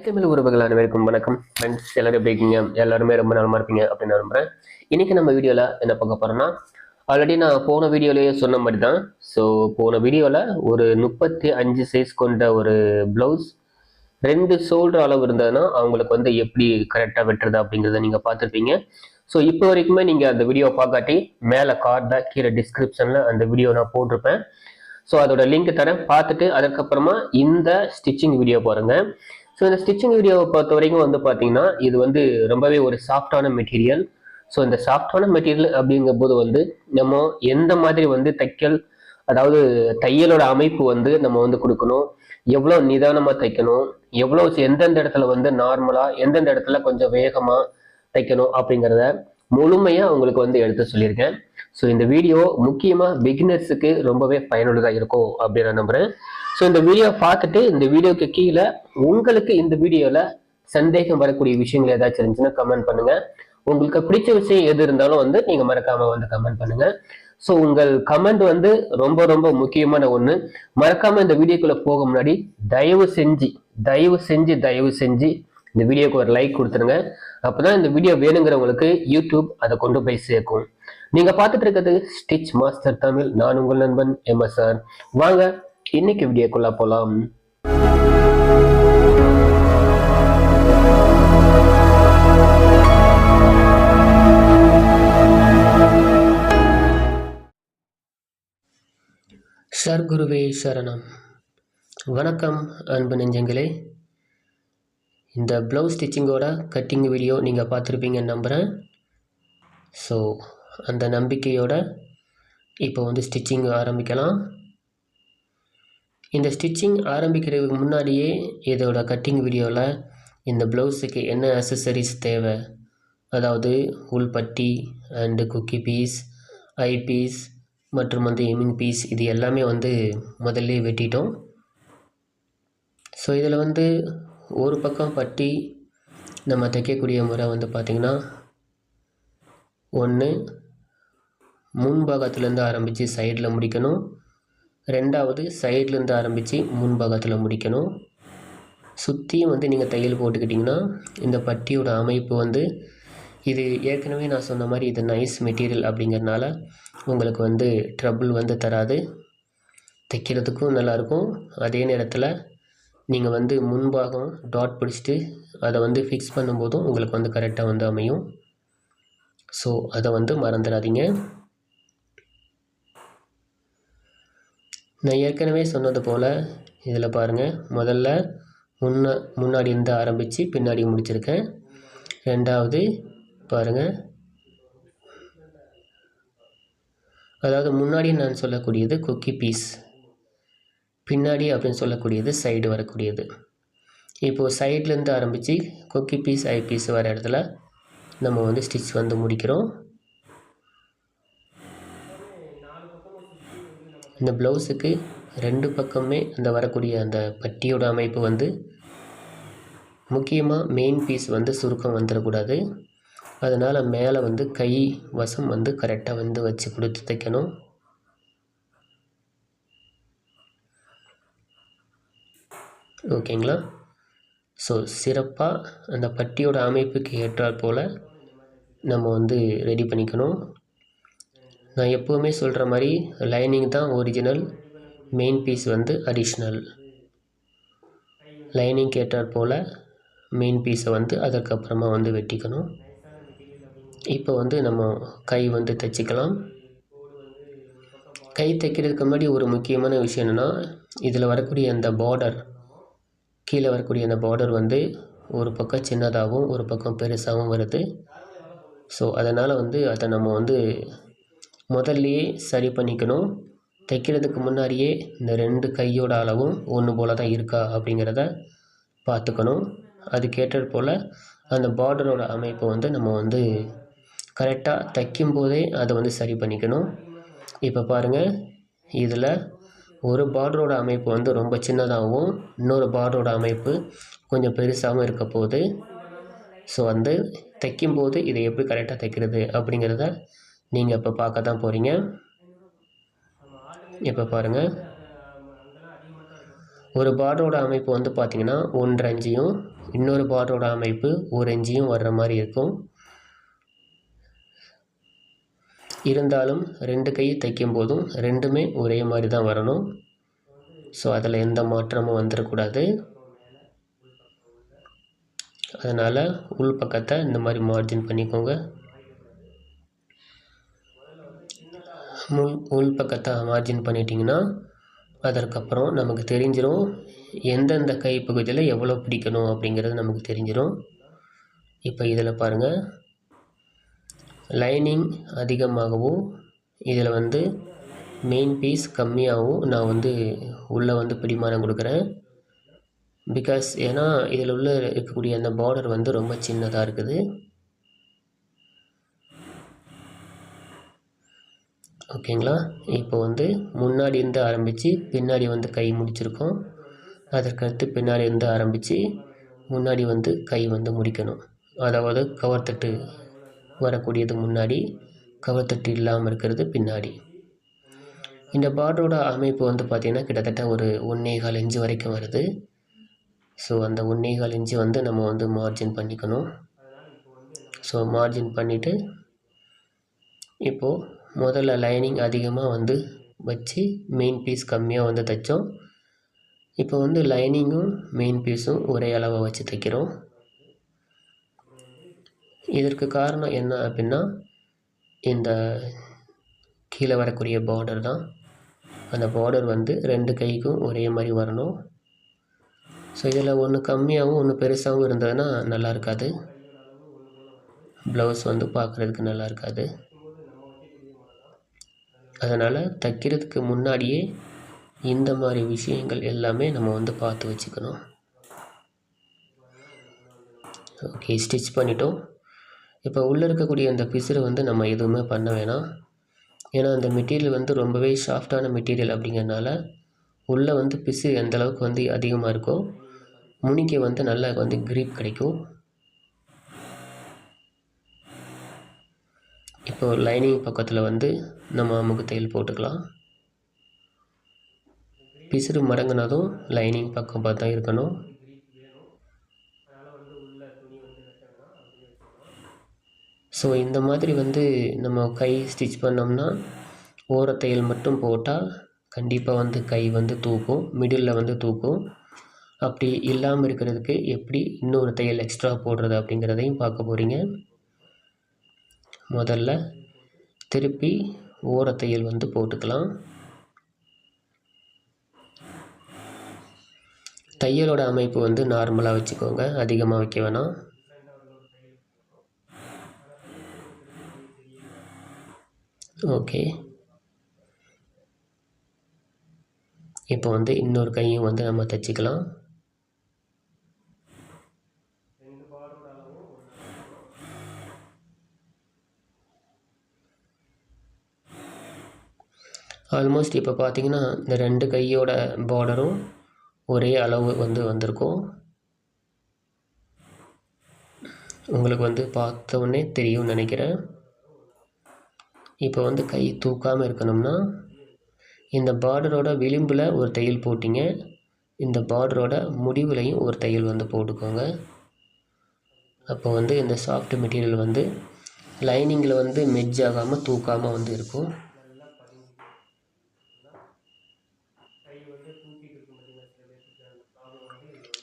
தமிழ் உறவுகள் அனைவருக்கும் வணக்கம் ஃப்ரெண்ட்ஸ். எல்லாரும் எப்படி இருக்கீங்க? எல்லாருமே ரொம்ப நலமா இருப்பீங்க அப்படின்னு நம்புறேன். இன்னைக்கு நம்ம வீடியோல என்ன பார்க்க போறோம்னா, ஆல்ரெடி நான் போன வீடியோலயே சொன்ன மாதிரி தான். ஸோ போன வீடியோல ஒரு 35 சைஸ் கொண்ட ஒரு பிளவுஸ் 2 ஷோல்டர் அளவு இருந்ததுன்னா அவங்களுக்கு வந்து எப்படி கரெக்டாக வெட்டுறது அப்படிங்கிறத நீங்க பார்த்துருப்பீங்க. ஸோ இப்போ வரைக்குமே நீங்க அந்த வீடியோ பார்க்காட்டி மேலே கார்டில் கீழே டிஸ்கிரிப்ஷன்ல அந்த வீடியோ நான் போட்டிருப்பேன். ஸோ அதோட லிங்க் தரேன், பார்த்துட்டு அதுக்கப்புறமா இந்த ஸ்டிச்சிங் வீடியோ பாருங்க. ஸோ இந்த ஸ்டிச்சிங் வீடியோவை பொறுத்த வரைக்கும் வந்து பார்த்தீங்கன்னா இது வந்து ரொம்பவே ஒரு சாஃப்டான மெட்டீரியல். ஸோ இந்த சாஃப்டான மெட்டீரியல் அப்படிங்கும் போது வந்து நம்ம எந்த மாதிரி வந்து அதாவது தையலோட அமைப்பு வந்து நம்ம வந்து கொடுக்கணும், எவ்வளோ நிதானமாக தைக்கணும், எவ்வளோ எந்தெந்த இடத்துல வந்து நார்மலாக எந்தெந்த இடத்துல கொஞ்சம் வேகமாக தைக்கணும் அப்படிங்கிறத முழுமையாக உங்களுக்கு வந்து எடுத்து சொல்லியிருக்கேன். ஸோ இந்த வீடியோ முக்கியமாக பிகினர்ஸுக்கு ரொம்பவே பயனுள்ளதாக இருக்கும் அப்படின்னு நான் நம்புகிறேன். ஸோ இந்த வீடியோ பார்த்துட்டு இந்த வீடியோக்கு கீழே உங்களுக்கு இந்த வீடியோவில் சந்தேகம் வரக்கூடிய விஷயங்கள் ஏதாச்சும் இருந்துச்சுன்னா கமெண்ட் பண்ணுங்க. உங்களுக்கு பிடிச்ச விஷயம் எது இருந்தாலும் வந்து நீங்கள் மறக்காம வந்து கமெண்ட் பண்ணுங்க. ஸோ உங்கள் கமெண்ட் வந்து ரொம்ப ரொம்ப முக்கியமான ஒன்று. மறக்காம இந்த வீடியோக்குள்ள போக முன்னாடி தயவு செஞ்சு இந்த வீடியோக்கு ஒரு லைக் கொடுத்துருங்க. அப்பதான் இந்த வீடியோ வேணுங்கிறவங்களுக்கு யூடியூப் அதை கொண்டு போய் சேர்க்கும். நீங்க பார்த்துட்டு இருக்கிறது ஸ்டிச் மாஸ்டர் தமிழ். நான் உங்கள் நண்பன் MSR. வாங்க இன்னைக்கு வீடியோக்குள்ள போலாம். சர்க்குருவே சரணம். வணக்கம் அன்பு நெஞ்சங்களே. இந்த ப்ளவுஸ் ஸ்டிச்சிங்கோட கட்டிங் வீடியோ நீங்கள் பார்த்துருப்பீங்கன்னு நம்புகிறேன். ஸோ அந்த நம்பிக்கையோட இப்போ வந்து ஸ்டிச்சிங் ஆரம்பிக்கலாம். இந்த ஸ்டிச்சிங் ஆரம்பிக்கிறதுக்கு முன்னாடியே இதோட கட்டிங் வீடியோவில் இந்த ப்ளவுஸுக்கு என்ன அக்சசரிஸ் தேவை, அதாவது உள்பட்டி அண்டு குக்கி பீஸ், ஐ பீஸ் மற்றும் வந்து எம்மிங் பீஸ், இது எல்லாமே வந்து முதல்ல வெட்டிட்டோம். ஸோ இதில் வந்து ஒரு பக்கம் பட்டி நம்ம தைக்கக்கூடிய முறை வந்து பார்த்திங்கன்னா, ஒன்று முன்பாகத்துலேருந்து ஆரம்பித்து சைடில் முடிக்கணும், ரெண்டாவது சைட்லேருந்து ஆரம்பித்து முன்பாகத்தில் முடிக்கணும். சுற்றியும் வந்து நீங்கள் தையல் போட்டுக்கிட்டிங்கன்னா இந்த பட்டியோட அமைப்பு வந்து இது ஏற்கனவே நான் சொன்ன மாதிரி இது நைஸ் மெட்டீரியல் அப்படிங்கிறதுனால உங்களுக்கு வந்து ட்ரபிள் வந்து தராது, தைக்கிறதுக்கும் நல்லாயிருக்கும். அதே நேரத்தில் நீங்கள் வந்து முன்பாகம் டாட் பிடிச்சிட்டு அதை வந்து ஃபிக்ஸ் பண்ணும்போதும் உங்களுக்கு வந்து கரெக்டாக வந்து அமையும். ஸோ அதை வந்து மறந்துடாதீங்க. நான் ஏற்கனவே சொன்னது போல் இதில் பாருங்கள், முதல்ல முன்னாடி இருந்து ஆரம்பித்து பின்னாடி முடிச்சிருக்கேன். ரெண்டாவது பாருங்கள், அதாவது முன்னாடி நான் சொல்லக்கூடியது குக்கி பீஸ், பின்னாடி அப்படின்னு சொல்லக்கூடியது சைடு வரக்கூடியது. இப்போது சைட்லேருந்து ஆரம்பித்து குக்கி பீஸ் ஐ பீஸ் வர இடத்துல நம்ம வந்து ஸ்டிச் வந்து முடிக்கிறோம். இந்த ப்ளவுஸுக்கு ரெண்டு பக்கமே அந்த வரக்கூடிய அந்த பட்டியோட அமைப்பு வந்து முக்கியமாக மெயின் பீஸ் வந்து சுருக்கம் வந்துடக்கூடாது. அதனால் மேலே வந்து கை வசம் வந்து கரெக்டாக வந்து வச்சு கொடுத்து தைக்கணும். ஓகேங்களா? ஸோ சிறப்பாக அந்த பட்டியோட அமைப்புக்கு ஏற்றால் போல் நம்ம வந்து ரெடி பண்ணிக்கணும். நான் எப்போவுமே சொல்கிற மாதிரி லைனிங் தான் ஒரிஜினல், மெயின் பீஸ் வந்து அடிஷ்னல். லைனிங் ஏற்றால் போல் மெயின் பீஸை வந்து அதற்கப்புறமா வந்து வெட்டிக்கணும். இப்போ வந்து நம்ம கை வந்து தைச்சிக்கலாம். கை தைக்கிறதுக்கு முன்னாடி ஒரு முக்கியமான விஷயம் என்னென்னா, இதில் வரக்கூடிய அந்த பார்டர், கீழே வரக்கூடிய அந்த பார்டர் வந்து ஒரு பக்கம் சின்னதாகவும் ஒரு பக்கம் பெருசாகவும் வருது. ஸோ அதனால் வந்து அதை நம்ம வந்து முதல்லையே சரி பண்ணிக்கணும். தைக்கிறதுக்கு முன்னாடியே இந்த ரெண்டு கையோட அளவும் ஒன்று போல் தான் இருக்கா அப்படிங்கிறத பார்த்துக்கணும். அதுக்கேற்றது போல் அந்த பார்டரோட அமைப்பை வந்து நம்ம வந்து கரெக்டாக தைக்கும்போதே அதை வந்து சரி பண்ணிக்கணும். இப்போ பாருங்கள், இதில் ஒரு பார்டரோட அமைப்பு வந்து ரொம்ப சின்னதாகவும் இன்னொரு பார்டரோட அமைப்பு கொஞ்சம் பெருசாகவும் இருக்க போகுது. ஸோ வந்து தைக்கும்போது இதை எப்படி கரெக்டாக தைக்கிறது அப்படிங்கிறத நீங்கள் இப்போ பார்க்க தான் போகிறீங்க. இப்போ பாருங்கள், ஒரு பார்டரோட அமைப்பு வந்து பார்த்திங்கன்னா 1.5 இன்ச்சியும் இன்னொரு பார்டரோட அமைப்பு 1 இன்ச்சியும் வர்ற மாதிரி இருக்கும். இருந்தாலும் 2 கை தைக்கும் போதும் ரெண்டுமே ஒரே மாதிரி தான் வரணும். ஸோ அதில் எந்த மாற்றமும் வந்துடக்கூடாது. அதனால் உள் பக்கத்தை இந்த மாதிரி மார்ஜின் பண்ணிக்கோங்க. உள் பக்கத்தை மார்ஜின் பண்ணிட்டீங்கன்னா அதற்கப்புறம் நமக்கு தெரிஞ்சிடும் எந்தெந்த கைப்பகுதியில் எவ்வளோ பிடிக்கணும் அப்படிங்கிறது நமக்கு தெரிஞ்சிடும். இப்போ இதில் பாருங்கள், லைனிங் அதிகமாகவும் இதில் வந்து மெயின் பீஸ் கம்மியாகவும் நான் வந்து உள்ளே வந்து பிடிமானம் கொடுக்குறேன். பிகாஸ் ஏன்னா இதில் உள்ள இருக்கக்கூடிய அந்த பார்டர் வந்து ரொம்ப சின்னதாக இருக்குது. ஓகேங்களா? இப்போ வந்து முன்னாடி இருந்து ஆரம்பித்து பின்னாடி வந்து கை முடிச்சிருக்கோம். அதற்கடுத்து பின்னாடி இருந்து ஆரம்பித்து முன்னாடி வந்து கை வந்து முடிக்கணும். அதாவது கவர்த்தட்டு வரக்கூடியது முன்னாடி, கவர்த்தட்டு இல்லாமல் இருக்கிறது பின்னாடி. இந்த பார்டரோட அமைப்பு வந்து பார்த்திங்கன்னா கிட்டத்தட்ட ஒரு 1.25 இன்ச்சு வரைக்கும் வருது. ஸோ அந்த 1.25 இன்ச்சு வந்து நம்ம வந்து மார்ஜின் பண்ணிக்கணும். ஸோ மார்ஜின் பண்ணிவிட்டு இப்போது முதல்ல லைனிங் அதிகமாக வந்து வச்சு மெயின் பீஸ் கம்மியாக வந்து தைச்சோம். இப்போ வந்து லைனிங்கும் மெயின் பீஸும் ஒரே அளவை வச்சு தைக்கிறோம். இதற்கு காரணம் என்ன அப்படின்னா இந்த கீழே வரக்கூடிய பார்டர் தான். அந்த பார்டர் வந்து 2 கைக்கும் ஒரே மாதிரி வரணும். ஸோ இதில் ஒன்று கம்மியாகவும் ஒன்று பெருசாகவும் இருந்ததுன்னா நல்லா இருக்காது. ப்ளவுஸ் வந்து பார்க்குறதுக்கு நல்லா இருக்காது. அதனால் தைக்கிறதுக்கு முன்னாடியே இந்த மாதிரி விஷயங்கள் எல்லாமே நம்ம வந்து பார்த்து வச்சுக்கணும். ஓகே, ஸ்டிச் பண்ணிட்டோம். இப்போ உள்ளே இருக்கக்கூடிய அந்த பிசுறு வந்து நம்ம எதுவுமே பண்ண வேணாம். ஏன்னா அந்த மெட்டீரியல் வந்து ரொம்பவே சாஃப்டான மெட்டீரியல் அப்படிங்கிறதுனால உள்ளே வந்து பிசு எந்த அளவுக்கு வந்து அதிகமாக இருக்கோ முனிக்கு வந்து நல்லா வந்து கிரிப் கிடைக்கும். இப்போ லைனிங் பக்கத்தில் வந்து நம்ம அமுக்கு தையல் போட்டுக்கலாம். பிசுறு மடங்கினதும் லைனிங் பக்கம் பார்த்தா இருக்கணும். ஸோ இந்த மாதிரி வந்து நம்ம கை ஸ்டிச் பண்ணோம்னா ஓரத்தையல் மட்டும் போட்டால் கண்டிப்பாக வந்து கை வந்து தூக்கும், மிடில் வந்து தூக்கும். அப்படி இல்லாமல் இருக்கிறதுக்கு எப்படி இன்னொரு தையல் எக்ஸ்ட்ரா போடுறது அப்படிங்கிறதையும் பார்க்க போகிறீங்க. முதல்ல திருப்பி ஓரத்தையல் வந்து போட்டுக்கலாம். தையலோட அமைப்பு வந்து நார்மலாக வச்சுக்கோங்க, அதிகமாக வைக்க வேணாம். ஓகே, இப்போ வந்து இன்னொரு கையும் வந்து நம்ம தைச்சிக்கலாம். ஆல்மோஸ்ட் இப்போ பார்த்தீங்கன்னா இந்த 2 கையோட பார்டரும் ஒரே அளவு வந்து வந்திருக்கும். உங்களுக்கு வந்து பார்த்த உடனே தெரியும்னு நினைக்கிறேன். இப்போ வந்து கை தூக்காமல் இருக்கணும்னா இந்த பார்டரோட விளிம்பில் ஒரு தையல் போட்டிங்க, இந்த பார்டரோட முடிவுலையும் ஒரு தையல் வந்து போட்டுக்கோங்க. அப்போ வந்து இந்த சாஃப்ட் மெட்டீரியல் வந்து லைனிங்கில் வந்து மெட்ஜ் ஆகாமல் தூக்காமல் வந்து இருக்கும்.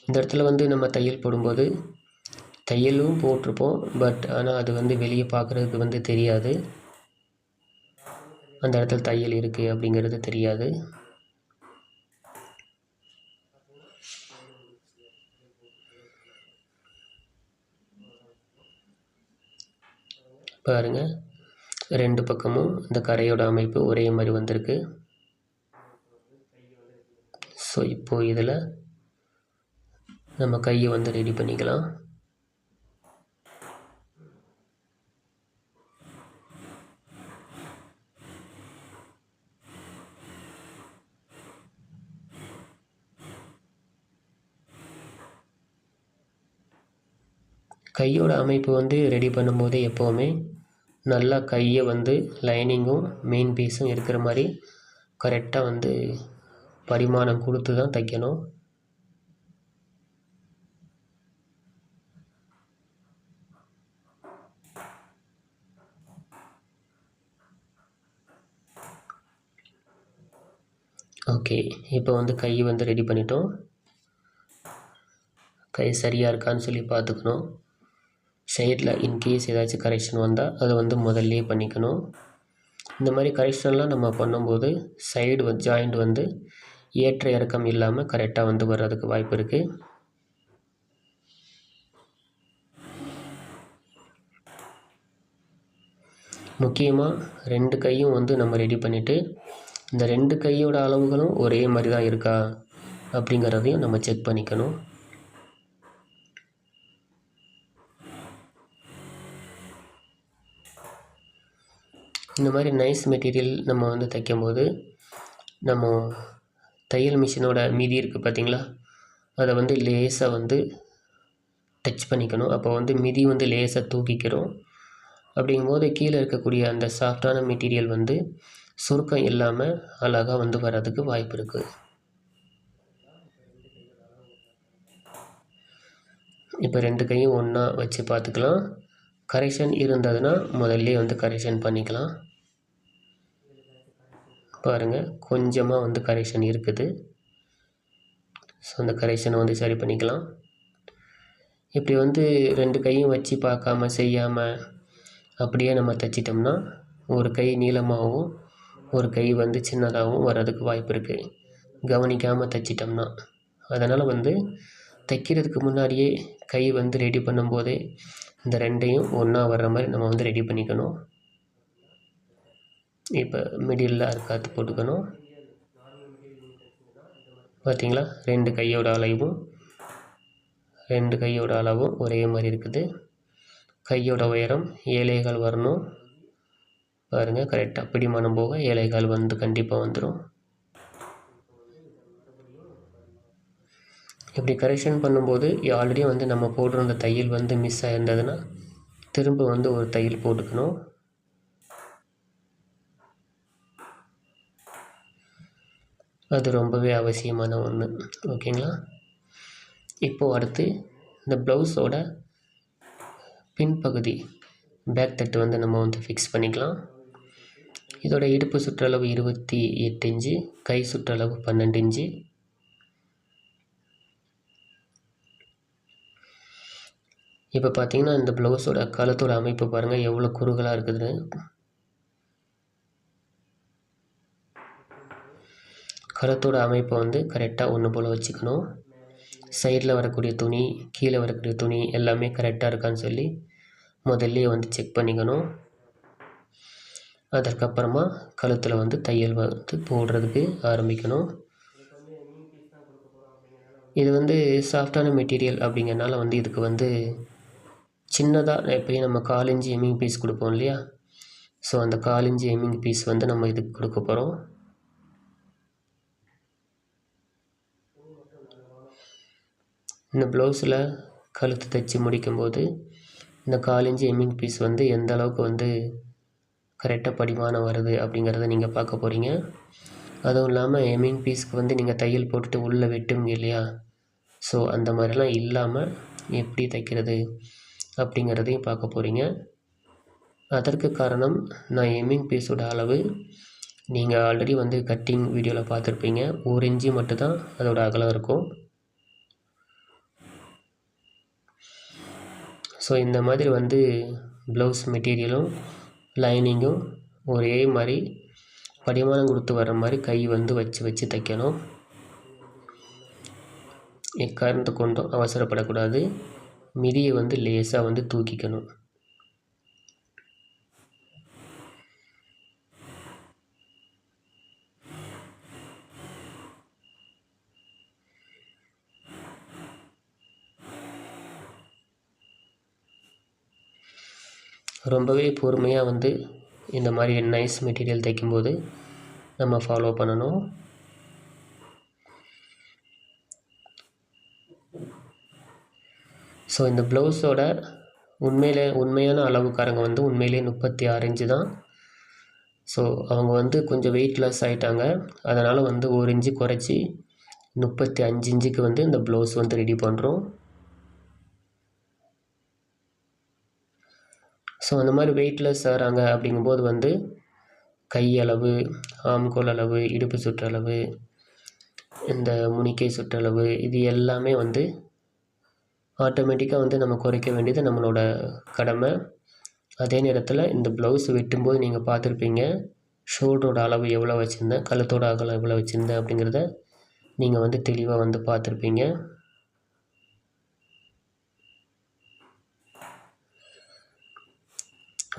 இந்த இடத்துல வந்து நம்ம தையல் போடும்போது தையலும் போட்டிருப்போம், பட் ஆனால் அது வந்து வெளியே பார்க்குறதுக்கு வந்து தெரியாது. அந்த இடத்துல தையல் இருக்குது அப்படிங்கிறது தெரியாது. பாருங்கள், 2 பக்கமும் இந்த கரையோட அமைப்பு ஒரே மாதிரி வந்திருக்கு. ஸோ இப்போது இதில் நம்ம கையை வந்து ரெடி பண்ணிக்கலாம். கையோட அமைப்பு வந்து ரெடி பண்ணும்போதே எப்போவுமே நல்லா கையை வந்து லைனிங்கும் மெயின் பீஸும் இருக்கிற மாதிரி கரெக்டாக வந்து பரிமாணம் கொடுத்து தான் தைக்கணும். ஓகே, இப்போ வந்து கை வந்து ரெடி பண்ணிட்டோம். கை சரியாக இருக்கான்னு சொல்லி பார்த்துக்கணும். சைடில் இன்கேஸ் ஏதாச்சும் கரெக்ஷன் வந்தால் அதை வந்து முதல்லையே பண்ணிக்கணும். இந்த மாதிரி கரெக்ஷன்லாம் நம்ம பண்ணும்போது சைடு ஜாயிண்ட் வந்து ஏற்ற இறக்கம் இல்லாமல் கரெக்டாக வந்து வர்றதுக்கு வாய்ப்பு இருக்குது. முக்கியமாக 2 கையும் வந்து நம்ம ரெடி பண்ணிவிட்டு இந்த 2 கையோட அளவுகளும் ஒரே மாதிரி தான் இருக்கா அப்படிங்கிறதையும் நம்ம செக் பண்ணிக்கணும். இந்த மாதிரி நைஸ் மெட்டீரியல் நம்ம வந்து தைக்கும்போது நம்ம தையல் மிஷினோட மீதி இருக்குது பார்த்திங்களா, அதை வந்து லேசாக வந்து டச் பண்ணிக்கணும். அப்போ வந்து மிதி வந்து லேசாக தூக்கிக்கிறோம். அப்படிங்கும்போது கீழே இருக்கக்கூடிய அந்த சாஃப்டான மெட்டீரியல் வந்து சுருக்கம் இல்லாமல் அழகாக வந்து வர்றதுக்கு வாய்ப்பு இருக்குது. இப்போ 2 கையும் ஒன்றா வச்சு பார்த்துக்கலாம். கரெக்ஷன் இருந்ததுன்னா முதல்ல வந்து கரெக்ஷன் பண்ணிக்கலாம். பாருங்கள், கொஞ்சமாக வந்து கரெக்ஷன் இருக்குது. ஸோ அந்த கரெக்ஷனை வந்து சரி பண்ணிக்கலாம். இப்படி வந்து 2 கையும் வச்சு பார்க்காம செய்யாமல் அப்படியே நம்ம தைச்சிட்டோம்னா ஒரு கை நீளமாகவும் ஒரு கை வந்து சின்னதாகவும் வர்றதுக்கு வாய்ப்பு இருக்குது, கவனிக்காமல் தைச்சிட்டோம்னா. அதனால் வந்து தைக்கிறதுக்கு முன்னாடியே கை வந்து ரெடி பண்ணும்போதே இந்த 2டையும் ஒன்றா வர்ற மாதிரி நம்ம வந்து ரெடி பண்ணிக்கணும். இப்போ மிடில் அர்க்காத்து போட்டுக்கணும். பார்த்திங்களா, 2 கையோட அளவும் ஒரே மாதிரி இருக்குது. கையோட உயரம் 7.25 வரணும். பாருங்கள், கரெக்டாக பிடிமானம் போக 7.25 வந்து கண்டிப்பாக வந்துடும். இப்படி கரெக்ஷன் பண்ணும்போது ஆல்ரெடி வந்து நம்ம போட்டிருந்த தையல் வந்து மிஸ் ஆகிருந்ததுன்னா திரும்ப வந்து ஒரு தையல் போட்டுக்கணும். அது ரொம்பவே அவசியமான ஒன்று. ஓகேங்களா? இப்போது அடுத்து இந்த ப்ளவுஸோட பின்பகுதி பேக் தட்டு வந்து நம்ம வந்து ஃபிக்ஸ் பண்ணிக்கலாம். இதோட இடுப்பு சுற்றளவு 28 இன்ச்சு, கை சுற்றளவு 12 இன்ச்சு. இப்போ பார்த்தீங்கன்னா இந்த ப்ளவுஸோட கழுத்தோட அமைப்பு பாருங்கள் எவ்வளோ குறுகலாக இருக்குது. கழுத்தோட அமைப்பை வந்து கரெக்டாக ஒன்று போல் வச்சுக்கணும். சைடில் வரக்கூடிய துணி, கீழே வரக்கூடிய துணி எல்லாமே கரெக்டாக இருக்கான்னு சொல்லி முதல்லையே வந்து செக் பண்ணிக்கணும். அதற்கப்புறமா கழுத்தில் வந்து தையல் வந்து போடுறதுக்கு ஆரம்பிக்கணும். இது வந்து சாஃப்டான மெட்டீரியல் அப்படிங்கிறனால வந்து இதுக்கு வந்து சின்னதாக எப்பயும் நம்ம 1/4 இன்ச்சு எம்மிங் பீஸ் கொடுப்போம் இல்லையா, ஸோ அந்த 1/4 இன்ச்சு எம்மிங் பீஸ் வந்து நம்ம இதுக்கு கொடுக்க போகிறோம். இந்த ப்ளவுஸில் கழுத்து தைச்சி முடிக்கும்போது இந்த 1/4 இன்ச்சு எம்மிங் பீஸ் வந்து எந்த அளவுக்கு வந்து கரெக்டாக படிமானம் வருது அப்படிங்கிறத நீங்கள் பார்க்க போகிறீங்க. அதுவும் இல்லாமல் எம்மிங் பீஸ்க்கு வந்து நீங்கள் தையல் போட்டுட்டு உள்ளே வெட்டுவீங்க இல்லையா, ஸோ அந்த மாதிரிலாம் இல்லாமல் எப்படி தைக்கிறது அப்படிங்கிறதையும் பார்க்க போகிறீங்க. அதற்கு காரணம் நான் எம்மிங் பீஸோட அளவு நீங்கள் ஆல்ரெடி வந்து கட்டிங் வீடியோவில் பார்த்துருப்பீங்க, 1 இன்ச்சு மட்டும்தான் அதோட அகலம் இருக்கும். ஸோ இந்த மாதிரி வந்து ப்ளவுஸ் மெட்டீரியலும் லைனிங்கும் ஒரே மாதிரி படிமானம் கொடுத்து வர்ற மாதிரி கை வந்து வச்சு தைக்கணும். எக்காரணத்தை கொண்டும் அவசரப்படக்கூடாது. மிதியை வந்து லேசாக வந்து தூக்கிக்கணும். ரொம்பவே பொறுமையாக வந்து இந்த மாதிரி நைஸ் மெட்டீரியல் தைக்கும்போது நம்ம ஃபாலோ பண்ணணும். ஸோ இந்த ப்ளவுஸோட உண்மையான அளவுக்காரங்க வந்து உண்மையிலே 36 இன்ச்சு தான். ஸோ அவங்க வந்து கொஞ்சம் வெயிட்லெஸ் ஆகிட்டாங்க, அதனால் வந்து 1 இன்ச்சு குறைச்சி 35 இன்ச்சுக்கு வந்து இந்த ப்ளவுஸ் வந்து ரெடி பண்ணுறோம். ஸோ அந்த மாதிரி வெயிட்லெஸ் ஆகிறாங்க அப்படிங்கும்போது வந்து கையளவு, ஆம்கோல் அளவு, இடுப்பு சுற்றளவு, இந்த முனிக்கை சுற்றளவு இது எல்லாமே வந்து ஆட்டோமேட்டிக்காக வந்து நம்ம குறைக்க வேண்டியது நம்மளோட கடமை. அதே நேரத்தில் இந்த ப்ளவுஸ் வெட்டும்போது நீங்கள் பார்த்துருப்பீங்க, ஷோல்டரோட அளவு எவ்வளோ வச்சுருந்தேன், கழுத்தோட அகலம் எவ்வளோ வச்சுருந்தேன் அப்படிங்கிறத நீங்கள் வந்து தெளிவாக வந்து பார்த்துருப்பீங்க.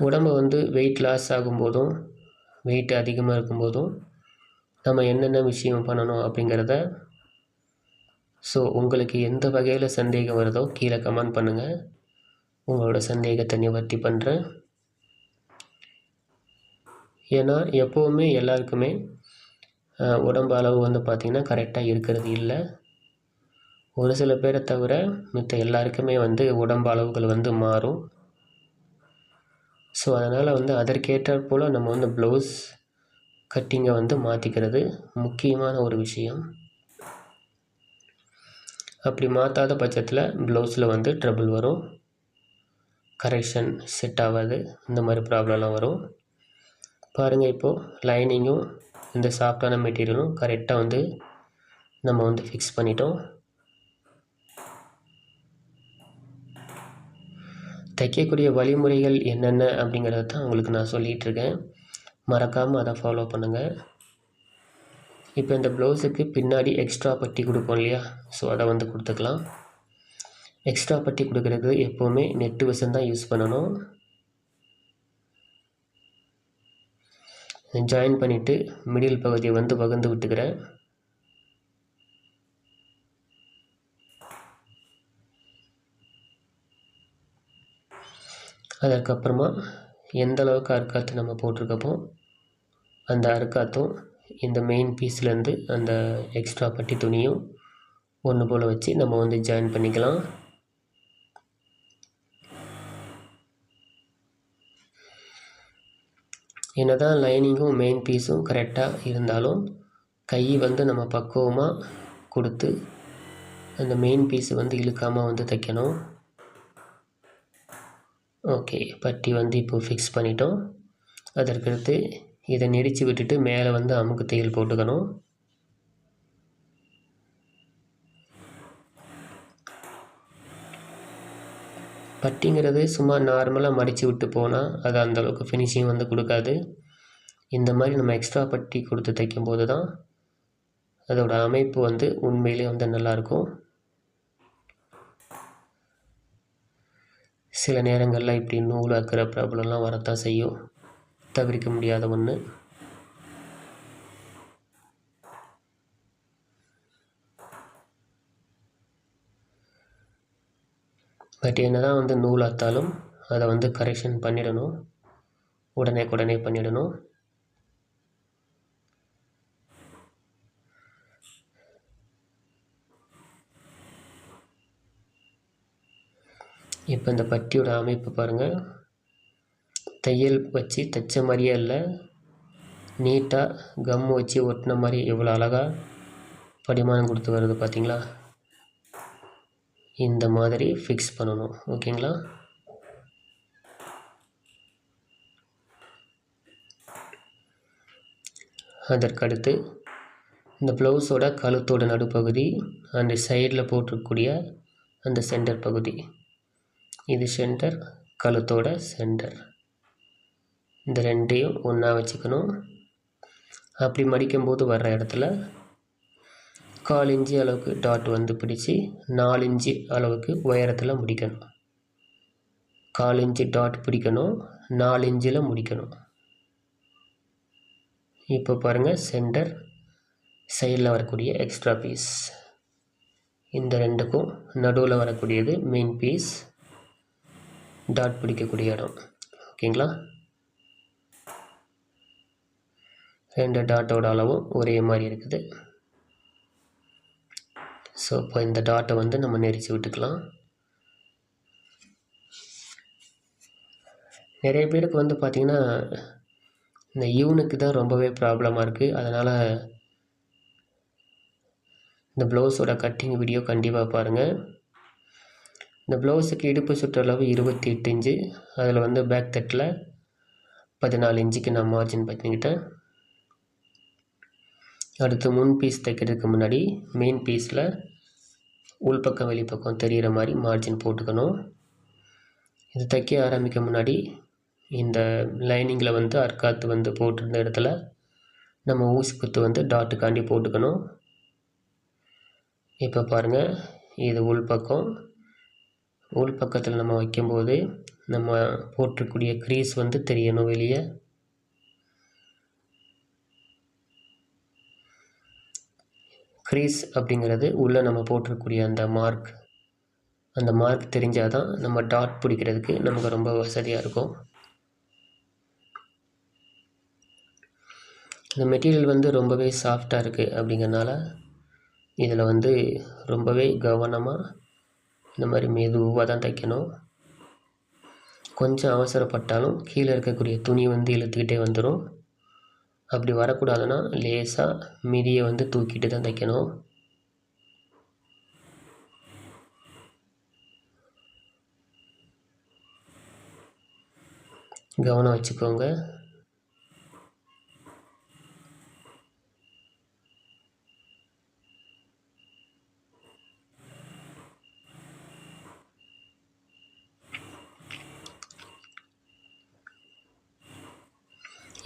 உடம்பு வந்து வெயிட் லாஸ் ஆகும்போதும் வெயிட் அதிகமாக இருக்கும்போதும் நம்ம என்னென்ன விஷயம் பண்ணணும் அப்படிங்கிறத ஸோ உங்களுக்கு எந்த வகையில் சந்தேகம் வருதோ கீழே கமெண்ட் பண்ணுங்கள். உங்களோட சந்தேகத்தை நிவர்த்தி பண்ணுறேன். ஏன்னா எப்போவுமே எல்லாருக்குமே உடம்பு அளவு வந்து பார்த்திங்கன்னா கரெக்டாக இருக்கிறது இல்லை. ஒரு சில பேரை தவிர மற்ற எல்லாருக்குமே வந்து உடம்பு அளவுகள் வந்து மாறும். ஸோ அதனால் வந்து அதற்கேற்றாற் போல் நம்ம வந்து ப்ளவுஸ் கட்டிங்கை வந்து மாற்றிக்கிறது முக்கியமான ஒரு விஷயம். அப்படி மாற்றாத பட்சத்தில் ப்ளவுஸில் வந்து ட்ரபிள் வரும், கரெக்ஷன் செட் ஆகாது, இந்த மாதிரி ப்ராப்ளம்லாம் வரும். பாருங்கள், இப்போது லைனிங்கும் இந்த சாஃப்டான மெட்டீரியலும் கரெக்டாக வந்து நம்ம வந்து ஃபிக்ஸ் பண்ணிட்டோம். தைக்கக்கூடிய வழிமுறைகள் என்னென்ன அப்படிங்கிறத தான் உங்களுக்கு நான் சொல்லிகிட்ருக்கேன். மறக்காமல் அதை ஃபாலோ பண்ணுங்கள். இப்போ இந்த ப்ளவுஸுக்கு பின்னாடி எக்ஸ்ட்ரா பட்டி கொடுப்போம் இல்லையா, ஸோ அதை வந்து கொடுத்துக்கலாம். எக்ஸ்ட்ரா பட்டி கொடுக்குறதுக்கு எப்போவுமே நெட்டு வசம் தான் யூஸ் பண்ணணும். ஜாயின் பண்ணிவிட்டு மிடில் பகுதியை வந்து வகுந்து விட்டுக்கிறேன். அதற்கப்புறமா எந்த அளவுக்கு அறுக்காத்து நம்ம போட்டிருக்கப்போ அந்த அறுக்காத்தும் இந்த மெயின் பீஸ்லேருந்து அந்த எக்ஸ்ட்ரா பட்டி துணியும் ஒன்று போல் வச்சு நம்ம வந்து ஜாயின் பண்ணிக்கலாம். என்னதான் லைனிங்கும் மெயின் பீஸும் கரெக்டாக இருந்தாலும் கை வந்து நம்ம பக்குவமாக கொடுத்து அந்த மெயின் பீஸை வந்து இழுக்காமல் வந்து தைக்கணும். ஓகே, பட்டி வந்து இப்போ ஃபிக்ஸ் பண்ணிட்டோம். அதற்கடுத்து இதை நெரிச்சு விட்டுட்டு மேலே வந்து அமுக்கு தையல் போட்டுக்கணும். பட்டிங்கிறது சும்மா நார்மலாக மடித்து விட்டு போனால் அது அந்தளவுக்கு ஃபினிஷிங் வந்து கொடுக்காது. இந்த மாதிரி நம்ம எக்ஸ்ட்ரா பட்டி கொடுத்து தைக்கும்போது தான் அதோடய அமைப்பு வந்து உண்மையிலே வந்து நல்லாயிருக்கும். சில நேரங்களில் இப்படி நூல் அறுக்கிற ப்ராப்ளம்லாம் வரத்தான் செய்யும், தவிர்க்க முடியாத ஒன்று. பட் என்ன தான் வந்து நூல் அறுத்தாலும் அதை வந்து கரெக்ஷன் பண்ணிடணும், உடனே பண்ணிடணும். இப்போ இந்த பட்டியோட அமைப்பு பாருங்கள், தையல் வச்சு தைச்ச மாதிரியே இல்லை, நீட்டாக கம் வச்சு ஒட்டின மாதிரி எவ்வளோ அழகாக படிமானம் கொடுத்து வருது பார்த்திங்களா. இந்த மாதிரி ஃபிக்ஸ் பண்ணணும், ஓகேங்களா. அதற்கடுத்து இந்த ப்ளவுஸோட கழுத்தோட நடுப்பகுதி அந்த சைடில் போட்டிருக்கக்கூடிய அந்த சென்டர் பகுதி, இது சென்டர், கழுத்தோட சென்டர், இந்த ரெண்டையும் ஒன்றா வச்சுக்கணும். அப்படி மடிக்கும்போது வர்ற இடத்துல 1/4 இன்ச்சு அளவுக்கு டாட் வந்து பிடிச்சி 4 இன்ச்சு அளவுக்கு உயரத்தில் முடிக்கணும். 1/4 இன்ச்சு டாட் பிடிக்கணும், 4 இன்ச்சில் முடிக்கணும். இப்போ பாருங்கள், சென்டர், சைடில் வரக்கூடிய எக்ஸ்ட்ரா பீஸ், இந்த ரெண்டுக்கும் நடுவில் வரக்கூடியது மெயின் பீஸ், டாட் பிடிக்கக்கூடிய இடம், ஓகேங்களா. 2 டாட்டோட அளவும் ஒரே மாதிரி இருக்குது. ஸோ இப்போ இந்த டாட்டை வந்து நம்ம நெரிச்சு விட்டுக்கலாம். நிறைய பேருக்கு வந்து பார்த்திங்கன்னா இந்த யூனுக்கு தான் ரொம்பவே ப்ராப்ளமாக இருக்குது. அதனால் இந்த ப்ளவுஸோட கட்டிங் வீடியோ கண்டிப்பாக பாருங்கள். இந்த ப்ளவுஸுக்கு இடுப்பு சுற்றளவு 28 இன்ச்சு, அதில் வந்து பேக் தட்டில் 14 இன்ச்சுக்கு நான் மார்ஜின் பண்ணிக்கிட்டேன். அடுத்து முன் பீஸ் தைக்கிறதுக்கு முன்னாடி மெயின் பீஸில் உள்பக்கம் வெளிப்பக்கம் தெரிகிற மாதிரி மார்ஜின் போட்டுக்கணும். இது தைக்க ஆரம்பிக்க முன்னாடி இந்த லைனிங்கில் வந்து அர்க்காத்து வந்து போட்டிருந்த இடத்துல நம்ம ஊசி குத்து வந்து டாட்டுக்காண்டி போட்டுக்கணும். இப்போ பாருங்கள், இது உள்பக்கம். உள்பக்கத்தில் நம்ம வைக்கும்போது நம்ம போட்டிருக்கக்கூடிய க்ரீஸ் வந்து தெரியணும் வெளியே. க்ரீஸ் அப்படிங்கிறது உள்ளே நம்ம போட்டிருக்கக்கூடிய அந்த மார்க் தெரிஞ்சால் தான் நம்ம டாட் பிடிக்கிறதுக்கு நமக்கு ரொம்ப வசதியாக இருக்கும். இந்த மெட்டீரியல் வந்து ரொம்பவே சாஃப்டாக இருக்குது அப்படிங்கிறனால இதில் வந்து ரொம்பவே கவனமாக இந்த மாதிரி மெதுவாக தான் தைக்கணும். கொஞ்சம் அவசரப்பட்டாலும் கீழே இருக்கக்கூடிய துணி வந்து இழுத்துக்கிட்டே வந்துடும். அப்படி வரக்கூடாதுன்னா லேசாக மிதியை வந்து தூக்கிட்டு தான் தைக்கணும். கவனம் வச்சுக்கோங்க.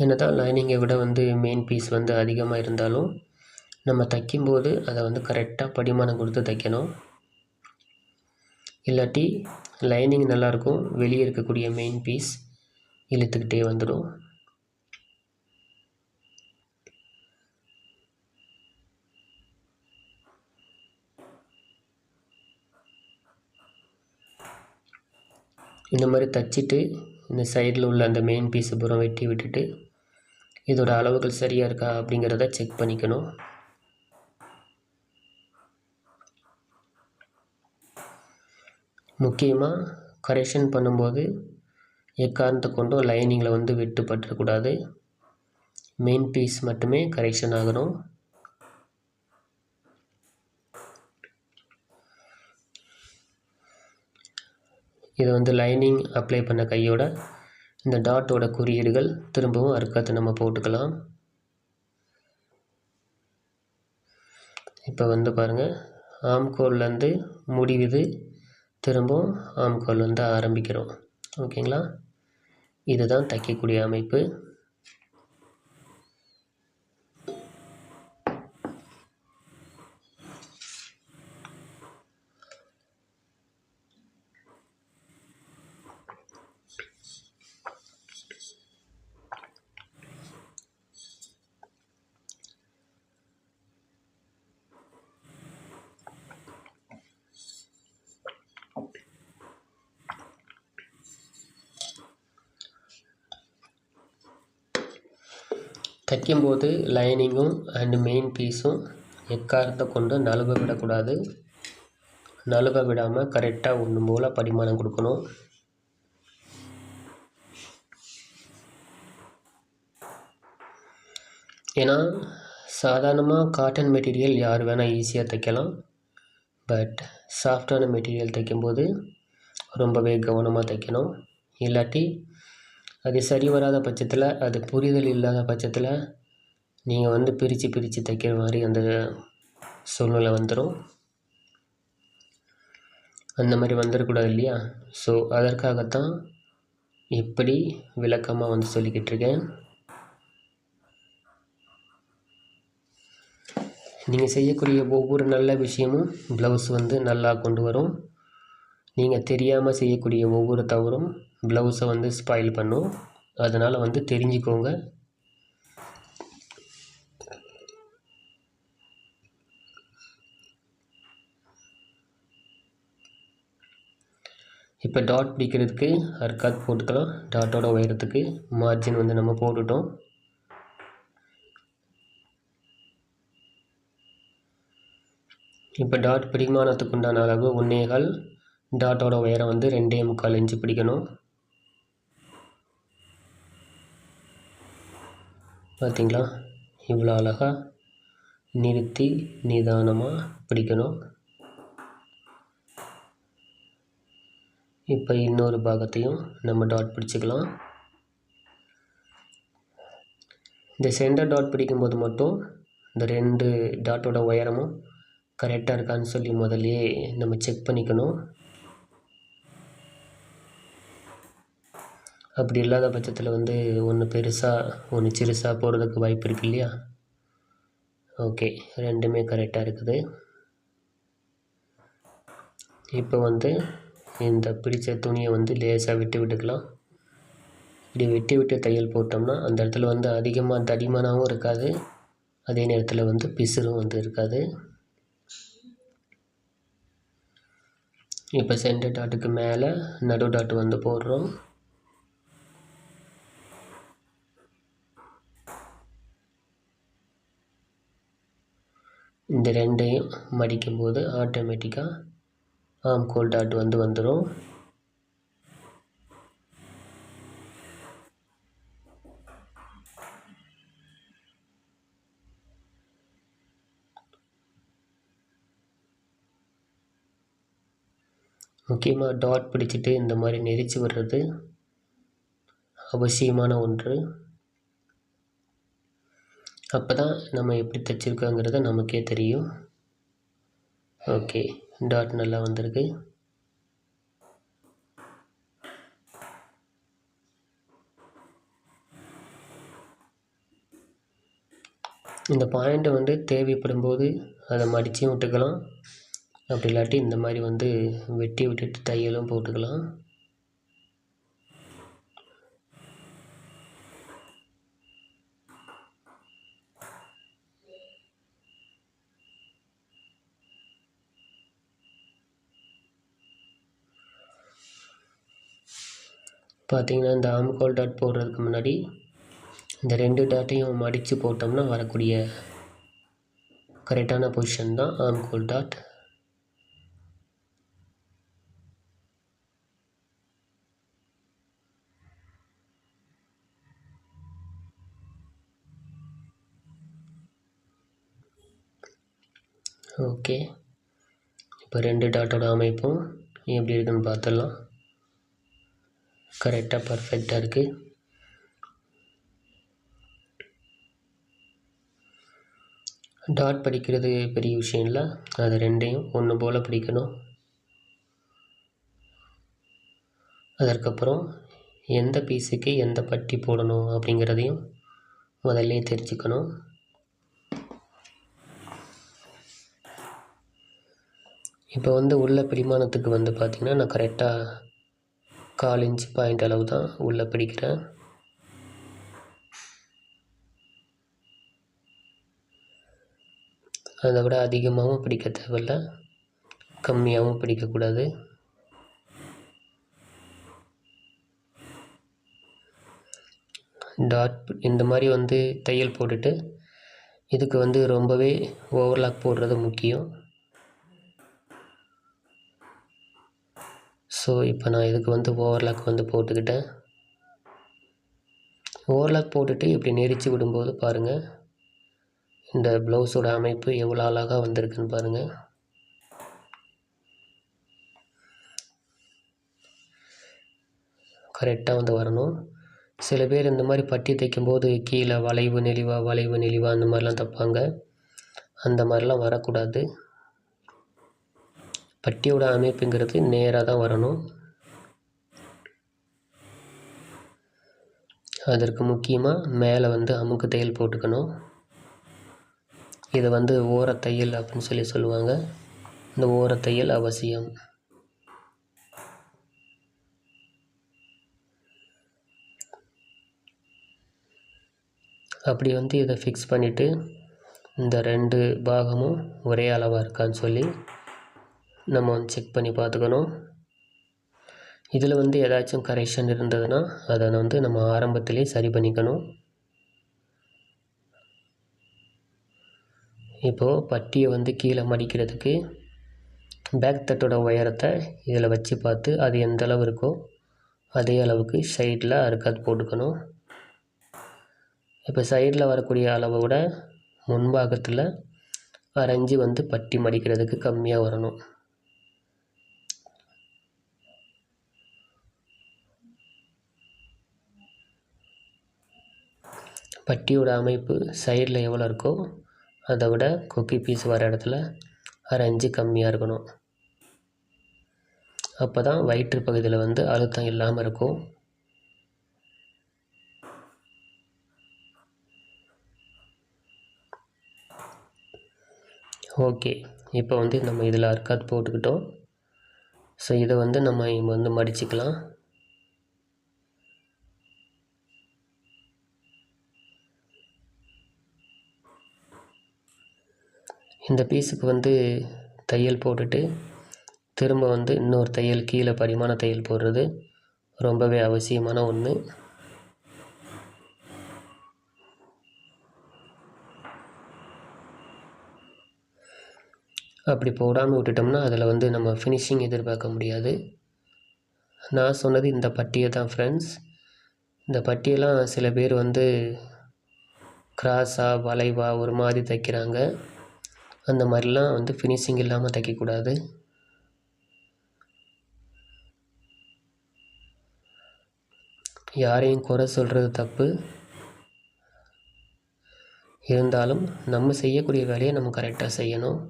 என்னதான் லைனிங்கை விட வந்து மெயின் பீஸ் வந்து அதிகமாக இருந்தாலும் நம்ம தைக்கும்போது அதை வந்து கரெக்டாக படிமானம் கொடுத்து தைக்கணும். இல்லாட்டி லைனிங் நல்லாயிருக்கும், வெளியே இருக்கக்கூடிய மெயின் பீஸ் இழுத்துக்கிட்டே வந்துடும். இந்த மாதிரி தைச்சிட்டு இந்த சைடில் உள்ள அந்த மெயின் பீஸை பூரா வெட்டி விட்டுட்டு இதோட அளவுகள் சரியாக இருக்கா அப்படிங்கிறத செக் பண்ணிக்கணும். முக்கியமாக கரெக்ஷன் பண்ணும்போது எக்காரணத்தை கொண்டும் லைனிங்கில் வந்து வெட்டு பற்றக்கூடாது. மெயின் பீஸ் மட்டுமே கரெக்ஷன் ஆகணும். இது வந்து லைனிங் அப்ளை பண்ண கையோட இந்த டாட்டோட குறியீடுகள் திரும்பவும் அர்க்காத்து நம்ம போட்டுக்கலாம். இப்போ வந்து பாருங்கள், ஆம்கோல்லேருந்து முடிவுது, திரும்பவும் ஆம்கோல் வந்து ஆரம்பிக்கிறோம். ஓகேங்களா? இதுதான் தைக்கக்கூடிய அமைப்பு. தைக்கும்போது லைனிங்கும் அண்டு மெயின் பீஸும் எக்காரணத்தை கொண்டு நழுவ விடக்கூடாது. நழுவ விடாமல் கரெக்டாக ஒன்று போல் படிமானம் கொடுக்கணும். ஏன்னா சாதாரணமாக காட்டன் மெட்டீரியல் யார் வேணால் ஈஸியாக தைக்கலாம். பட் சாஃப்டான மெட்டீரியல் தைக்கும்போது ரொம்பவே கவனமாக தைக்கணும். இல்லாட்டி அது சரி வராத பட்சத்தில், அது புரிதல் இல்லாத பட்சத்தில் நீங்கள் வந்து பிரித்து தைக்கிற மாதிரி அந்த சூழ்நிலை வந்துடும். அந்த மாதிரி வந்துடக்கூடாது இல்லையா? ஸோ அதற்காகத்தான் இப்படி விளக்கமாக வந்து சொல்லிக்கிட்டு இருக்கேன். நீங்கள் செய்யக்கூடிய ஒவ்வொரு நல்ல விஷயமும் ப்ளவுஸ் வந்து நல்லா கொண்டு வரும். நீங்கள் தெரியாமல் செய்யக்கூடிய ஒவ்வொரு தவறும் ப்ளவுஸை வந்து ஸ்பாயில் பண்ணும். அதனால் வந்து தெரிஞ்சுக்கோங்க. இப்போ டாட் பிடிக்கிறதுக்கு அர்க்காத் போட்டுக்கலாம். டாட்டோட உயரத்துக்கு மார்ஜின் வந்து நம்ம போட்டுட்டோம். இப்போ டாட் பிடிமானத்துக்கு உண்டான அளவு 1.25, டாட்டோட உயரம் வந்து 2.25 இன்ச்சு பிடிக்கணும். பார்த்திங்களா? இவ்வளோ அழகாக நிறுத்தி நிதானமாக பிடிக்கணும். இப்போ இன்னொரு பாகத்தையும் நம்ம டாட் பிடிச்சிக்கலாம். இந்த சென்டர் டாட் பிடிக்கும்போது மட்டும் இந்த 2 டாட்டோட உயரமும் கரெக்டாக இருக்கான்னு சொல்லி முதல்லயே நம்ம செக் பண்ணிக்கணும். அப்படி இல்லாத பட்சத்தில் வந்து ஒன்று பெருசாக ஒன்று சிறுசாக போகிறதுக்கு வாய்ப்பு இருக்கு இல்லையா? ஓகே, ரெண்டுமே கரெக்டாக இருக்குது. இப்போ வந்து இந்த பிடிச்ச துணியை வந்து லேசாக விட்டுக்கலாம். இப்படி விட்டு தையல் போட்டோம்னா அந்த இடத்துல வந்து அதிகமாக தடிமனாகவும் இருக்காது, அதே நேரத்தில் வந்து பிசுறும் வந்து இருக்காது. இப்போ சென்டர் டாட்டுக்கு மேலே நடு டாட் வந்து போடுறோம். இந்த ரெண்டையும் மடிக்கும்போது ஆட்டோமேட்டிக்காக ஆம்கோல் டாட் வந்து வந்துடும். முக்கியமாக டாட் பிடிச்சிட்டு இந்த மாதிரி நெரிச்சு விடுறது அவசியமான ஒன்று. அப்போ தான் நம்ம எப்படி தைச்சிருக்கோங்கிறத நமக்கே தெரியும். ஓகே, டாட் நல்லா வந்திருக்கு. இந்த பாயிண்ட்டை வந்து தேவைப்படும் போது அதை மடிச்சும் விட்டுக்கலாம், அப்படி இல்லாட்டி இந்த மாதிரி வந்து வெட்டி விட்டுட்டு தையலும் போட்டுக்கலாம். பார்த்தீங்கன்னா இந்த ஆம்கோல் டாட் போடுறதுக்கு முன்னாடி இந்த 2 டாட்டையும் மடித்து போட்டோம்னா வரக்கூடிய கரெக்டான பொசிஷன் தான் ஆம்கோல் டாட். ஓகே, இப்போ 2 டாட்டோட அமைப்பும் எப்படி இருக்குன்னு பார்த்துடலாம். கரெக்டாக பர்ஃபெக்டாக இருக்குது. டாட் படிக்கிறது பெரிய விஷயம் இல்லை, அது ரெண்டையும் ஒன்று போல் பிடிக்கணும். அதற்கப்புறம் எந்த பீஸுக்கு எந்த பட்டி போடணும் அப்படிங்கிறதையும் முதல்ல தெரிஞ்சுக்கணும். இப்போ வந்து உள்ள பிடிமானத்துக்கு வந்து பார்த்திங்கன்னா நான் கரெக்டாக 1/4 இன்ச் பாயிண்ட் அளவு தான் உள்ளே பிடிக்கிறேன். அதை விட அதிகமாகவும் பிடிக்க தேவையில்லை, கம்மியாகவும் பிடிக்கக்கூடாது. டாட் இந்த மாதிரி வந்து தையல் போட்டுட்டு இதுக்கு வந்து ரொம்பவே ஓவர்லாக் போடுறது முக்கியம். ஸோ இப்போ நான் இதுக்கு வந்து ஓவர்லாக் வந்து போட்டுக்கிட்டேன். ஓவர்லாக் போட்டுட்டு இப்படி நெரிச்சு விடும்போது பாருங்கள் இந்த ப்ளவுஸோட அமைப்பு எவ்வளோ அழகாக வந்திருக்குன்னு பாருங்கள். கரெக்டாக வந்து வரணும். சில பேர் இந்த மாதிரி பட்டி தைக்கும்போது கீழே வளைவு நெளிவாக அந்த மாதிரிலாம் தைப்பாங்க. அந்த மாதிரிலாம் வரக்கூடாது. பட்டியோட அமைப்புங்கிறது நேராக தான் வரணும். அதற்கு முக்கியமாக மேலே வந்து அமுக்கு தையல் போட்டுக்கணும். இதை வந்து ஓரத்தையல் அப்படின்னு சொல்லி சொல்லுவாங்க. இந்த ஓரத்தையல் அவசியம். அப்படி வந்து இதை ஃபிக்ஸ் பண்ணிவிட்டு இந்த 2 பாகமும் ஒரே அளவாக இருக்கான்னு சொல்லி நம்ம வந்து செக் பண்ணி பார்த்துக்கணும். இதில் வந்து ஏதாச்சும் கரெக்ஷன் இருந்ததுன்னா அதை வந்து நம்ம ஆரம்பத்திலே சரி பண்ணிக்கணும். இப்போது பட்டியை வந்து கீழே மடிக்கிறதுக்கு பேக் தட்டோட உயரத்தை இதில் வச்சு பார்த்து அது எந்த அளவு இருக்கோ அதே அளவுக்கு சைடில் அறுக்காது போட்டுக்கணும். இப்போ சைடில் வரக்கூடிய அளவை விட முன்பாகத்தில் 1/2 இன்ச்சு வந்து பட்டி மடிக்கிறதுக்கு கம்மியாக வரணும். பட்டியோட அமைப்பு சைடில் எவ்வளோ இருக்கோ அதை விட கொக்கி பீஸ் வர இடத்துல 1/2 இன்ச்சு கம்மியாக இருக்கணும். அப்போ தான் வயிற்று பகுதியில் வந்து அழுத்தம் இல்லாமல் இருக்கும். ஓகே, இப்போ வந்து நம்ம இதில் அர்க்காத் போட்டுக்கிட்டோம். ஸோ இதை வந்து நம்ம வந்து மடிச்சுக்கலாம். இந்த பீஸுக்கு வந்து தையல் போட்டுட்டு திரும்ப வந்து இன்னொரு தையல் கீழே பரிமாண தையல் போடுறது ரொம்பவே அவசியமான ஒன்று. அப்படி போடாமல் விட்டுட்டோம்னா அதில் வந்து நம்ம ஃபினிஷிங் எதிர்பார்க்க முடியாது. நான் சொன்னது இந்த பட்டியை தான் ஃப்ரெண்ட்ஸ். இந்த பட்டியெல்லாம் சில பேர் வந்து கிராஸாக வளைவாக ஒரு மாதிரி தைக்கிறாங்க. அந்த மாதிரிலாம் வந்து ஃபினிஷிங் இல்லாமல் தைக்கக்கூடாது. யாரையும் குறை சொல்கிறது தப்பு. இருந்தாலும் நம்ம செய்யக்கூடிய வேலையை நம்ம கரெக்டாக செய்யணும்.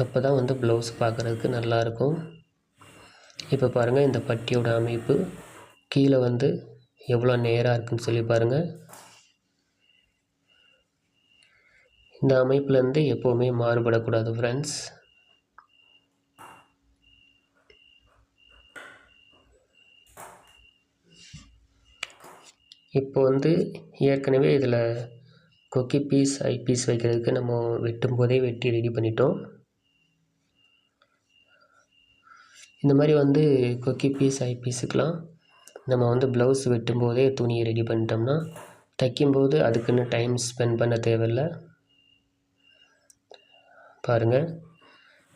அப்போ தான் வந்து ப்ளவுஸ் பார்க்குறதுக்கு நல்லாயிருக்கும். இப்போ பாருங்கள், இந்த பட்டியோட அமைப்பு கீழே வந்து எவ்வளோ நேராக இருக்குதுன்னு சொல்லி பாருங்கள். இந்த அமைப்புலேருந்து எப்போவுமே மாறுபடக்கூடாது ஃப்ரெண்ட்ஸ். இப்போ வந்து ஏற்கனவே இதில் கொக்கி பீஸ் ஐ பீஸ் வைக்கிறதுக்கு நம்ம வெட்டும் போதே வெட்டி ரெடி பண்ணிட்டோம். இந்த மாதிரி வந்து கொக்கி பீஸ் ஐ பீஸுக்கெலாம் நம்ம வந்து ப்ளவுஸ் வெட்டும் போதே துணியை ரெடி பண்ணிட்டோம்னா தைக்கும்போது அதுக்குன்னு டைம் ஸ்பெண்ட் பண்ண தேவையில்லை. பாருங்கள்,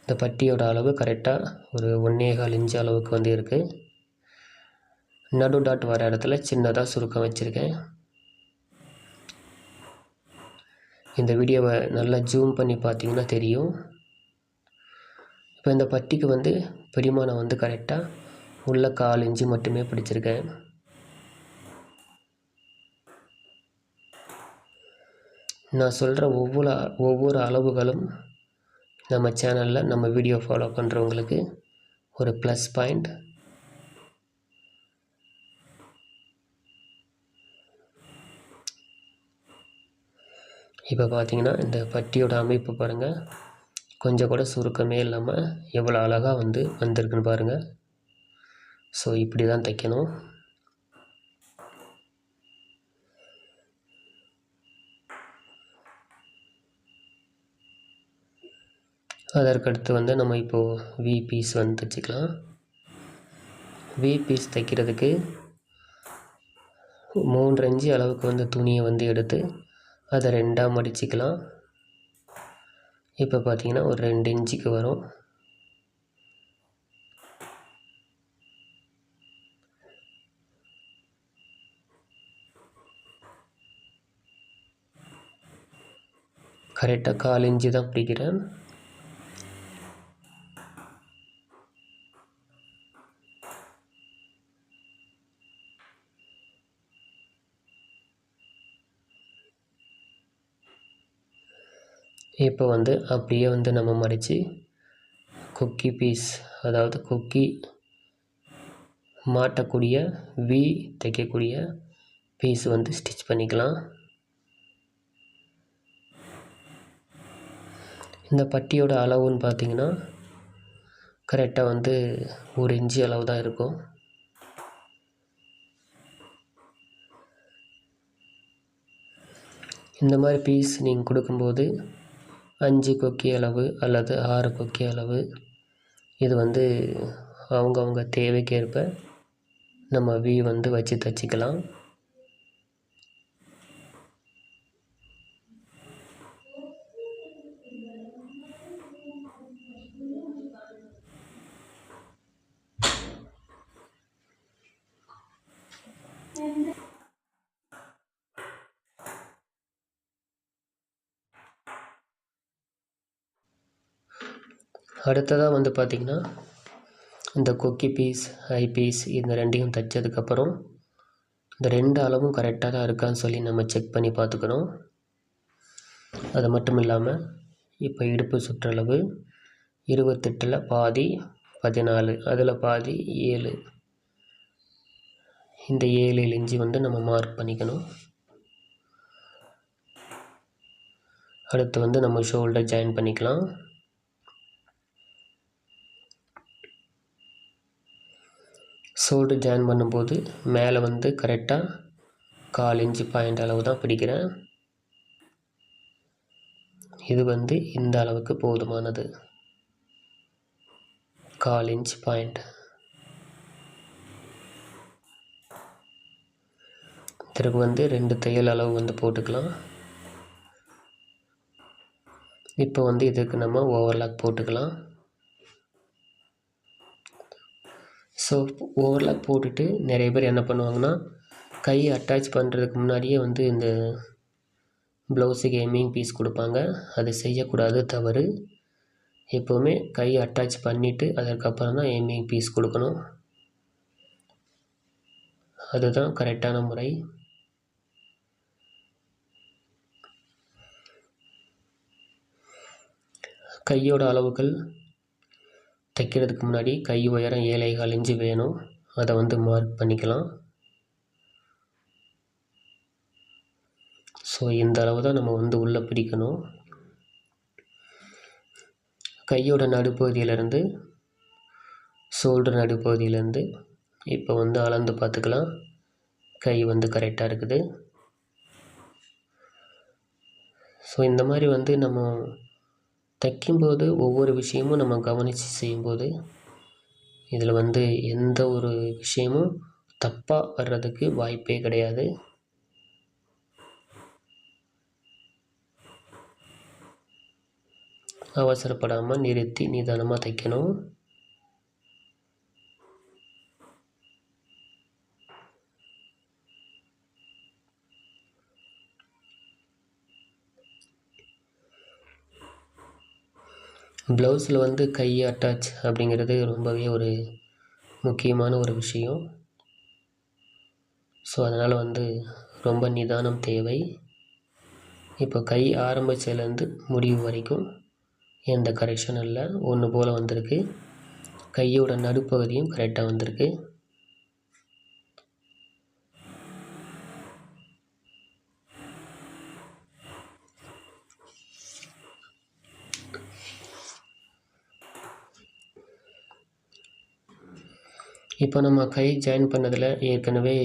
இந்த பட்டியோட அளவு கரெக்டாக ஒரு 1.25 இன்ச்சு அளவுக்கு வந்து இருக்குது. நடு டாட் வர இடத்துல சின்னதாக சுருக்கம் வச்சுருக்கேன். இந்த வீடியோவை நல்லா ஜூம் பண்ணி பார்த்தீங்கன்னா தெரியும். இப்போ இந்த பட்டிக்கு வந்து பிடிமானம் வந்து கரெக்டாக உள்ள 1/4 இன்ச்சு மட்டுமே பிடிச்சிருக்கேன். நான் சொல்கிற ஒவ்வொரு அளவுகளும் நம்ம சேனலில் நம்ம வீடியோ ஃபாலோ பண்ணுறவங்களுக்கு ஒரு ப்ளஸ் பாயிண்ட். இப்போ பார்த்தீங்கன்னா இந்த பட்டியோட அமைப்பு பாருங்கள், கொஞ்சம் கூட சுருக்கமே இல்லாமல் எவ்வளோ அழகாக வந்து வந்திருக்குன்னு பாருங்கள். ஸோ இப்படி தான் தைக்கணும். அதற்கடுத்து வந்து நம்ம இப்போது வி பீஸ் வந்து தைச்சிக்கலாம். வி பீஸ் தைக்கிறதுக்கு 3 இன்ச்சு அளவுக்கு வந்து துணியை வந்து எடுத்து அதை 2ஆக மடிச்சிக்கலாம். இப்போ பார்த்தீங்கன்னா ஒரு 2 இன்ச்சுக்கு வரும். கரெக்டாக 1/4 இன்ச்சு தான் பிடிக்கிறேன். இப்போ வந்து அப்படியே வந்து நம்ம மடித்து கொக்கி பீஸ், அதாவது கொக்கி மாட்டக்கூடிய வி தைக்கக்கூடிய பீஸ் வந்து ஸ்டிச் பண்ணிக்கலாம். இந்த பட்டியோட அளவுன்னு பார்த்தீங்கன்னா கரெக்டாக வந்து 1 இன்ச்சு அளவு தான் இருக்கும். இந்த மாதிரி பீஸ் நீங்கள் கொடுக்கும்போது 5 கொக்கி அளவு அல்லது 6 கொக்கி அளவு, இது வந்து அவங்கவுங்க தேவைக்கேற்ப நம்ம வி வந்து வச்சு தைச்சிக்கலாம். அடுத்ததாக வந்து பார்த்திங்கன்னா இந்த கொக்கி பீஸ் ஐ பீஸ் இந்த ரெண்டையும் தைச்சதுக்கப்புறம் இந்த 2 அளவும் கரெக்டாக தான் இருக்கான்னு சொல்லி நம்ம செக் பண்ணி பார்த்துக்கணும். அது மட்டும் இல்லாமல் இப்போ இடுப்பு சுற்றளவு 28ல் பாதி 14, அதில் பாதி 7. இந்த 7 இன்ச்சு வந்து நம்ம மார்க் பண்ணிக்கணும். அடுத்து வந்து நம்ம ஷோல்டர் ஜாயின் பண்ணிக்கலாம். ஷோல்டர் ஜாயின் பண்ணும்போது மேலே வந்து கரெக்டாக 1/4 இன்ச்சு பாயிண்ட் அளவு தான் பிடிக்கிறேன். இது வந்து இந்த அளவுக்கு போதுமானது, 1/4 இன்ச் பாயிண்ட். இதற்கு வந்து 2 தையல் அளவு வந்து போட்டுக்கலாம். இப்போ வந்து இதுக்கு நம்ம ஓவர்லாக் போட்டுக்கலாம். ஸோ ஓவர்லாக் போட்டுட்டு நிறைய பேர் என்ன பண்ணுவாங்கன்னா, கை அட்டாச் பண்ணுறதுக்கு முன்னாடியே வந்து இந்த ப்ளவுஸுக்கு எம்மிங் பீஸ் கொடுப்பாங்க. அது செய்யக்கூடாது, தவறு. எப்போவுமே கை அட்டாச் பண்ணிவிட்டு அதற்கப்புறம் தான் எம்மிங் பீஸ் கொடுக்கணும். அதுதான் கரெக்டான முறை. கையோட அளவுகள் தைக்கிறதுக்கு முன்னாடி கை உயரம் 7.25 இன்ச்சு வேணும். அதை வந்து மார்க் பண்ணிக்கலாம். ஸோ இந்த அளவு தான் நம்ம வந்து உள்ளே பிடிக்கணும். கையோட நடுப்பகுதியிலேருந்து ஷோல்டர் நடுப்பகுதியிலேருந்து இப்போ வந்து அளந்து பார்த்துக்கலாம். கை வந்து கரெக்டாக இருக்குது. ஸோ இந்த மாதிரி வந்து நம்ம தைக்கும்போது ஒவ்வொரு விஷயமும் நம்ம கவனித்து செய்யும்போது இதில் வந்து எந்த ஒரு விஷயமும் தப்பாக வர்றதுக்கு வாய்ப்பே கிடையாது. அவசரப்படாமல் நிறுத்தி நிதானமாக தைக்கணும். ப்ளவுஸில் வந்து கை அட்டாச் அப்படிங்கிறது ரொம்பவே ஒரு முக்கியமான ஒரு விஷயம். ஸோ அதனால் வந்து ரொம்ப நிதானம் தேவை. இப்போ கை ஆரம்பிச்சதுலேருந்து முடிவு வரைக்கும் எந்த கரெக்ஷனும் இல்லை, ஒன்று போல் வந்திருக்கு. கையோட நடுப்பகுதியும் கரெக்டாக வந்திருக்கு. இப்போ நம்ம கை ஜாயின் பண்ணதில் ஏற்கனவே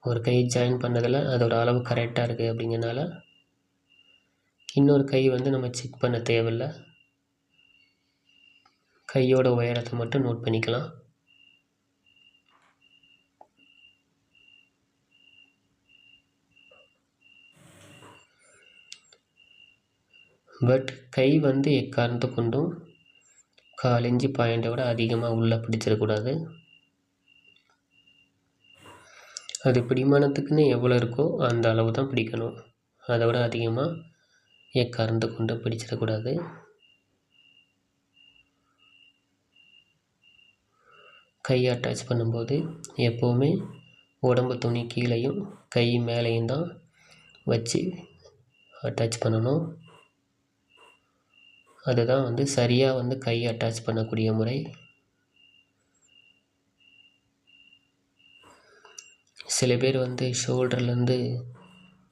ஒரு கை ஜாயின் பண்ணதில் அதோட அளவு கரெக்டாக இருக்குது. அப்படிங்கிறனால இன்னொரு கை வந்து நம்ம செக் பண்ண தேவையில்லை. கையோட உயரத்தை மட்டும் நோட் பண்ணிக்கலாம். பட் கை வந்து எக்காரணத்தை கொண்டும் 1/4 இன்ச்சு பாயிண்டை விட அதிகமாக உள்ளே பிடிச்சிடக்கூடாது. அது பிடிமானத்துக்குன்னு எவ்வளோ இருக்கோ அந்த அளவு தான் பிடிக்கணும். அதை விட அதிகமாக எக்காரணத்தை கொண்டு பிடிச்சிடக்கூடாது. கை அட்டாச் பண்ணும்போது எப்போவுமே உடம்பு துணி கீழேயும் கை மேலேயும் தான் வச்சு அட்டாச் பண்ணணும். அதுதான் வந்து சரியாக வந்து கை அட்டாச் பண்ணக்கூடிய முறை. சில பேர் வந்து ஷோல்டர்லேருந்து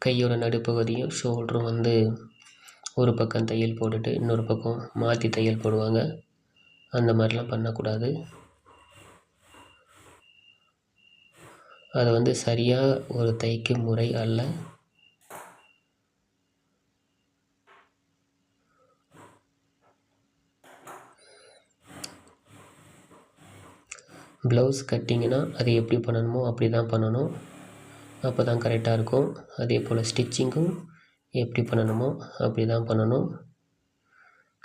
கையோட நடுப்பகுதியும் ஷோல்டரும் வந்து ஒரு பக்கம் தையல் போட்டுட்டு இன்னொரு பக்கம் மாற்றி தையல் போடுவாங்க. அந்த மாதிரிலாம் பண்ணக்கூடாது. அது வந்து சரியாக ஒரு தைக்கும் முறை அல்ல. ப்ளவுஸ் கட்டிங்கன்னா அது எப்படி பண்ணணுமோ அப்படி தான் பண்ணணும். அப்போ தான் கரெக்டாக இருக்கும். அதே போல் ஸ்டிச்சிங்கும் எப்படி பண்ணணுமோ அப்படி தான் பண்ணணும்.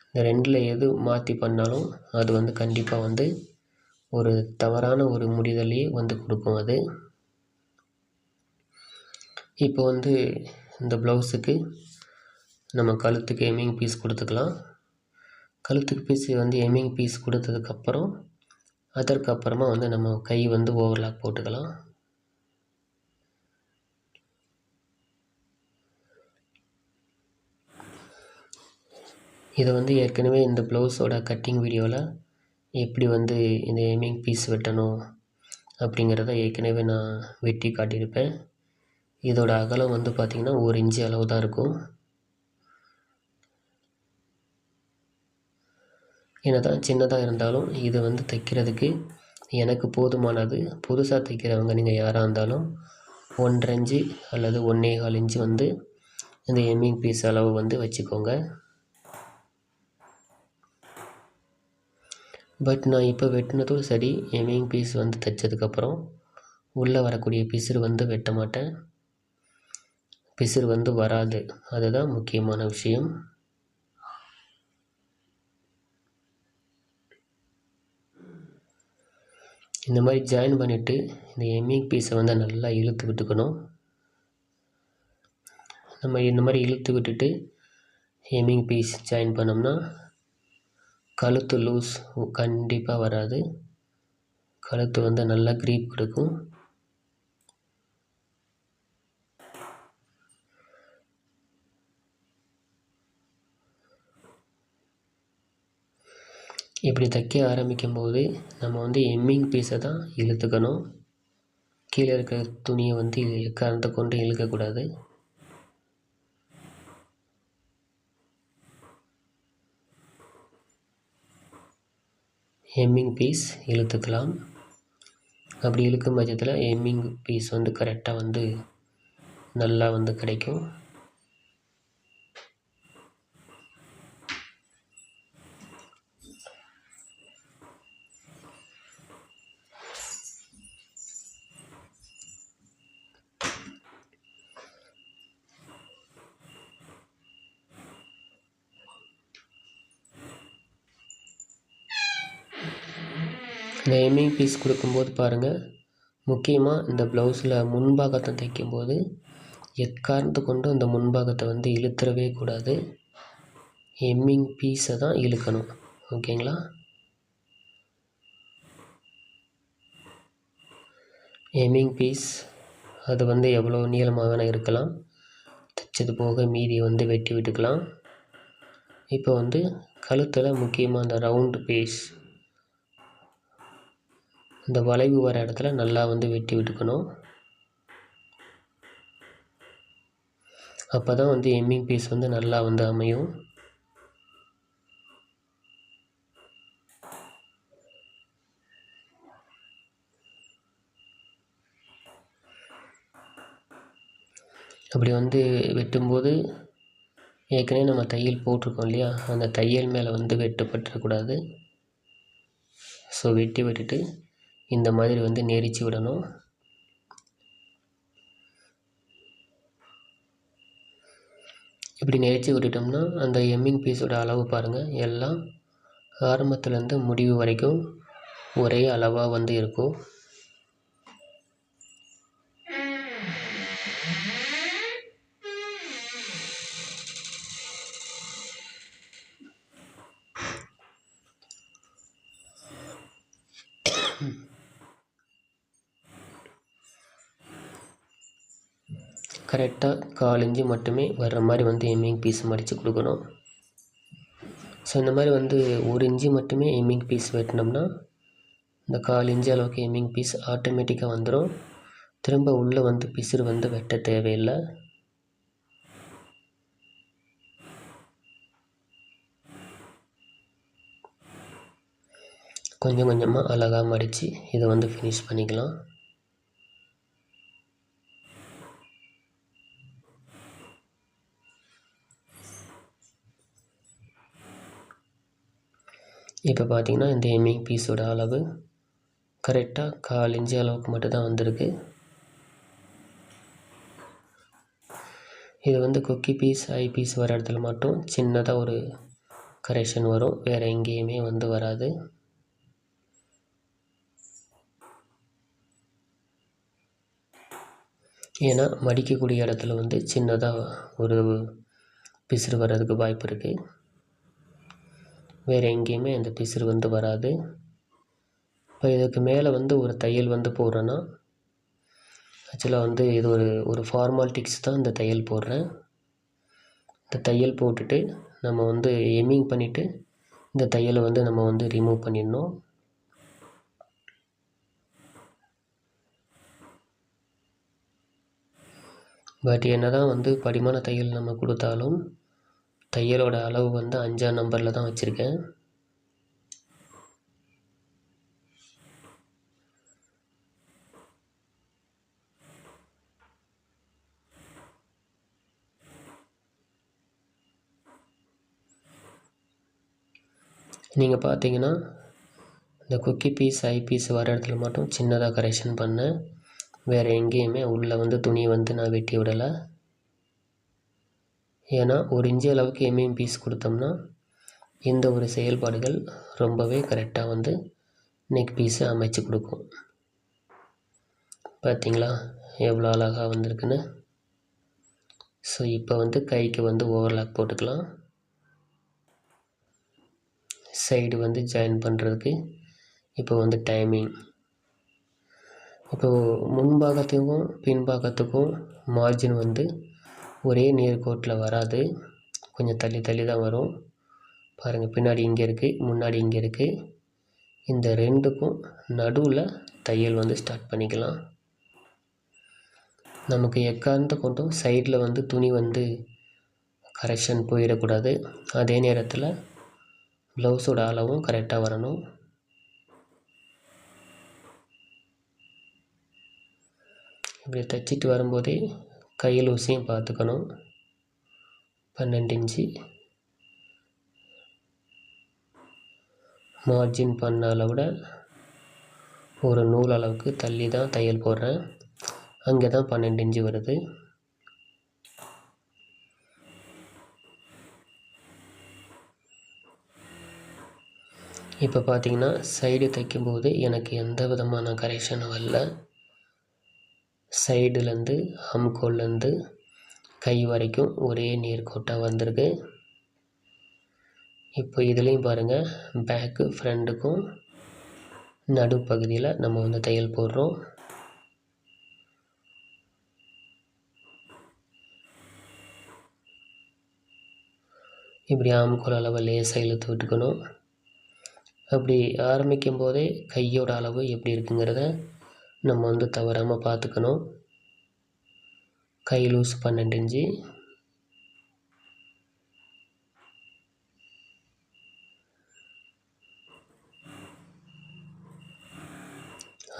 இந்த ரெண்டில் எது மாற்றி பண்ணாலும் அது வந்து கண்டிப்பாக வந்து ஒரு தவறான ஒரு முடிதலையே வந்து கொடுக்கும் அது. இப்போ வந்து இந்த ப்ளவுஸுக்கு நம்ம கழுத்துக்கு எம்மிங் பீஸ் கொடுத்துக்கலாம். கழுத்துக்கு பீஸ் வந்து எம்மிங் பீஸ் கொடுத்ததுக்கப்புறம் அதற்கப்புறமா வந்து நம்ம கை வந்து ஓவர்லாக் போட்டுக்கலாம். இதை வந்து ஏற்கனவே இந்த ப்ளவுஸோட கட்டிங் வீடியோவில் எப்படி வந்து இந்த எம்மிங் பீஸ் வெட்டணும் அப்படிங்கிறத ஏற்கனவே நான் வெட்டி காட்டியிருப்பேன். இதோட அகலம் வந்து பார்த்திங்கன்னா 1 இன்ச்சு அளவு தான் இருக்கும். என்னதான் சின்னதாக இருந்தாலும் இது வந்து தைக்கிறதுக்கு எனக்கு போதுமானது. புதுசாக தைக்கிறவங்க நீங்கள் யாராக இருந்தாலும் 1.5 இன்ச்சு அல்லது 1.25 இன்ச்சு வந்து இந்த எம்மிங் பீஸ் அளவு வந்து வச்சுக்கோங்க. பட் நான் இப்போ வெட்டினதும் சரி, எம்மிங் பீஸ் வந்து தைச்சதுக்கப்புறம் உள்ளே வரக்கூடிய பிசுறு வந்து வெட்ட மாட்டேன். பிசுறு வந்து வராது, அதுதான் முக்கியமான விஷயம். இந்த மாதிரி ஜாயின் பண்ணிவிட்டு இந்த எம்மிங் பீஸை வந்து நல்லா இழுத்து விட்டுக்கணும். நம்ம இந்த மாதிரி இழுத்து விட்டுட்டு எம்மிங் பீஸ் ஜாயின் பண்ணோம்னா கழுத்து லூஸ் கண்டிப்பாக வராது. கழுத்து வந்து நல்லா க்ரீப் கொடுக்கும். இப்படி தைக்க ஆரம்பிக்கும் போது நம்ம வந்து எம்மிங் பீஸை தான் இழுத்துக்கணும். கீழே இருக்கிற துணியை வந்து எக்காரணத்தை கொண்டு இழுக்கக்கூடாது. Hemming piece இழுத்துக்கலாம். அப்படி இழுக்கும் பட்சத்தில் எம்மிங் பீஸ் வந்து கரெக்டாக வந்து நல்லா வந்து கிடைக்கும். இந்த எம்மிங் பீஸ் கொடுக்கும்போது பாருங்கள், முக்கியமாக இந்த ப்ளவுஸில் முன்பாகத்தை தைக்கும்போது எக்காரணத்தை கொண்டும் இந்த முன்பாகத்தை வந்து இழுத்துறவே கூடாது. எம்மிங் பீஸை தான் இழுக்கணும். ஓகேங்களா? எம்மிங் பீஸ் அது வந்து எவ்வளோ நீளமாக வேணால் இருக்கலாம். தைச்சது போக மீதியை வந்து வெட்டி விட்டுக்கலாம். இப்போ வந்து கழுத்தில் முக்கியமாக அந்த ரவுண்டு பீஸ், இந்த வளைவு வர இடத்துல நல்லா வந்து வெட்டி விட்டுக்கணும். அப்போ தான் வந்து எம்மிங் பீஸ் வந்து நல்லா வந்து அமையும். அப்படி வந்து வெட்டும்போது ஏற்கனவே நம்ம தையல் போட்டிருக்கோம் இல்லையா, அந்த தையல் மேலே வந்து வெட்டுப்பட்டுறக்கூடாது. ஸோ வெட்டி விட்டுட்டு இந்த மாதிரி வந்து நெரிச்சு விடணும். இப்படி நெரிச்சு விட்டுட்டோம்னா அந்த எம்மிங் பீஸோட அளவு பாருங்கள், எல்லாம் ஆரம்பத்துலேருந்து முடிவு வரைக்கும் ஒரே அளவாக வந்து இருக்கும். கரெக்டாக 1/4 இன்ச்சு மட்டுமே வர்ற மாதிரி வந்து எம்மிங் பீஸ் மடித்து கொடுக்கணும். ஸோ இந்த மாதிரி வந்து 1 இன்ச்சு மட்டுமே எம்மிங் பீஸ் வெட்டினோம்னா இந்த 1/4 இன்ச்சு அளவுக்கு எம்மிங் பீஸ் ஆட்டோமேட்டிக்காக வந்துடும். திரும்ப உள்ளே வந்து பிசுறு வந்து வெட்ட தேவையில்லை. கொஞ்சம் கொஞ்சமாக அழகாக மடித்து இதை வந்து ஃபினிஷ் பண்ணிக்கலாம். இப்போ பார்த்திங்கன்னா இந்த எம்மிங் பீஸோட அளவு கரெக்டாக 1/4 இன்ச்சு அளவுக்கு மட்டும்தான் வந்திருக்கு. இது வந்து கொக்கி பீஸ், ஐ பீஸ் வர இடத்துல மட்டும் சின்னதாக ஒரு கரெக்ஷன் வரும், வேறு எங்கேயுமே வந்து வராது. ஏன்னா மடிக்கக்கூடிய இடத்துல வந்து சின்னதாக ஒரு பிசுறு வர்றதுக்கு வாய்ப்பு இருக்குது. வேறு எங்கேயுமே அந்த பிசுறு வந்து வராது. இப்போ இதுக்கு மேலே வந்து ஒரு தையல் வந்து போடுறேன்னா, ஆக்சுவலாக வந்து இது ஒரு ஃபார்மாலிட்டிக்ஸ் தான் இந்த தையல் போடுறேன். இந்த தையல் போட்டுட்டு நம்ம வந்து எம்மிங் பண்ணிவிட்டு இந்த தையலை வந்து நம்ம வந்து ரிமூவ் பண்ணிடணும். பட் என்னதான் வந்து படிமான தையல் நம்ம கொடுத்தாலும் தையலோட அளவு வந்து 5ஆம் நம்பரில் தான் வச்சுருக்கேன். நீங்கள் பார்த்தீங்கன்னா இந்த குக்கி பீஸ் ஐ பீஸ் வர இடத்துல மட்டும் சின்னதாக கரெக்ஷன் பண்ணேன். வேறு எங்கேயுமே உள்ளே வந்து துணி வந்து நான் வெட்டி விடலை. ஏன்னா 1 இன்ச்சு அளவுக்கு எம்மிங் பீஸ் கொடுத்தோம்னா இந்த ஒரு செயல்பாடுகள் ரொம்பவே கரெக்டாக வந்து நெக் பீஸை அமைச்சு கொடுக்கும். பார்த்தீங்களா எவ்வளோ அழகாக வந்திருக்குன்னு. ஸோ இப்போ வந்து கைக்கு வந்து ஓவர்லாக் போட்டுக்கலாம். சைடு வந்து ஜாயின் பண்ணுறதுக்கு இப்போ வந்து டைமிங். இப்போது முன்பாகத்துக்கும் பின்பாகத்துக்கும் மார்ஜின் வந்து ஒரே நேர்கோட்டில் வராது, கொஞ்சம் தள்ளி தள்ளி தான் வரும். பாருங்கள், பின்னாடி இங்கே இருக்குது, முன்னாடி இங்கே இருக்குது. இந்த ரெண்டுக்கும் நடுவில் தையல் வந்து ஸ்டார்ட் பண்ணிக்கலாம். நமக்கு எக்காரணத்தை கொண்டும் சைடில் வந்து துணி வந்து கரெக்ஷன் போயிடக்கூடாது. அதே நேரத்தில் ப்ளவுஸோட அளவும் கரெக்டாக வரணும். இப்படி தைச்சிட்டு வரும்போதே கையில் ஊசியும் பார்த்துக்கணும். 12 இன்ச்சு மார்ஜின் பண்ண அளவோட ஒரு நூல் அளவுக்கு தள்ளி தான் தையல் போடுறேன். அங்கே தான் 12 இன்ச்சு வருது. இப்போ பார்த்தீங்கன்னா சைடு தைக்கும்போது எனக்கு எந்த விதமான கரெக்ஷனும் வரல. சைடுலேருந்து ஹம்கோல்லேருந்து கை வரைக்கும் ஒரே நேர்கோட்டாக வந்திருக்கு. இப்போ இதுலேயும் பாருங்கள், பேக்கு ஃப்ரண்ட்டுக்கும் நடுப்பகுதியில் நம்ம வந்து தையல் போடுறோம். இப்படி ஆம்கோல் அளவை லேசாக இழுத்து விட்டுக்கணும். அப்படி ஆரம்பிக்கும் போதே கையோட அளவு எப்படி இருக்குங்கிறத நம்ம வந்து தவறாமல் பார்த்துக்கணும். கை லூஸ் 12 இன்ச்சு.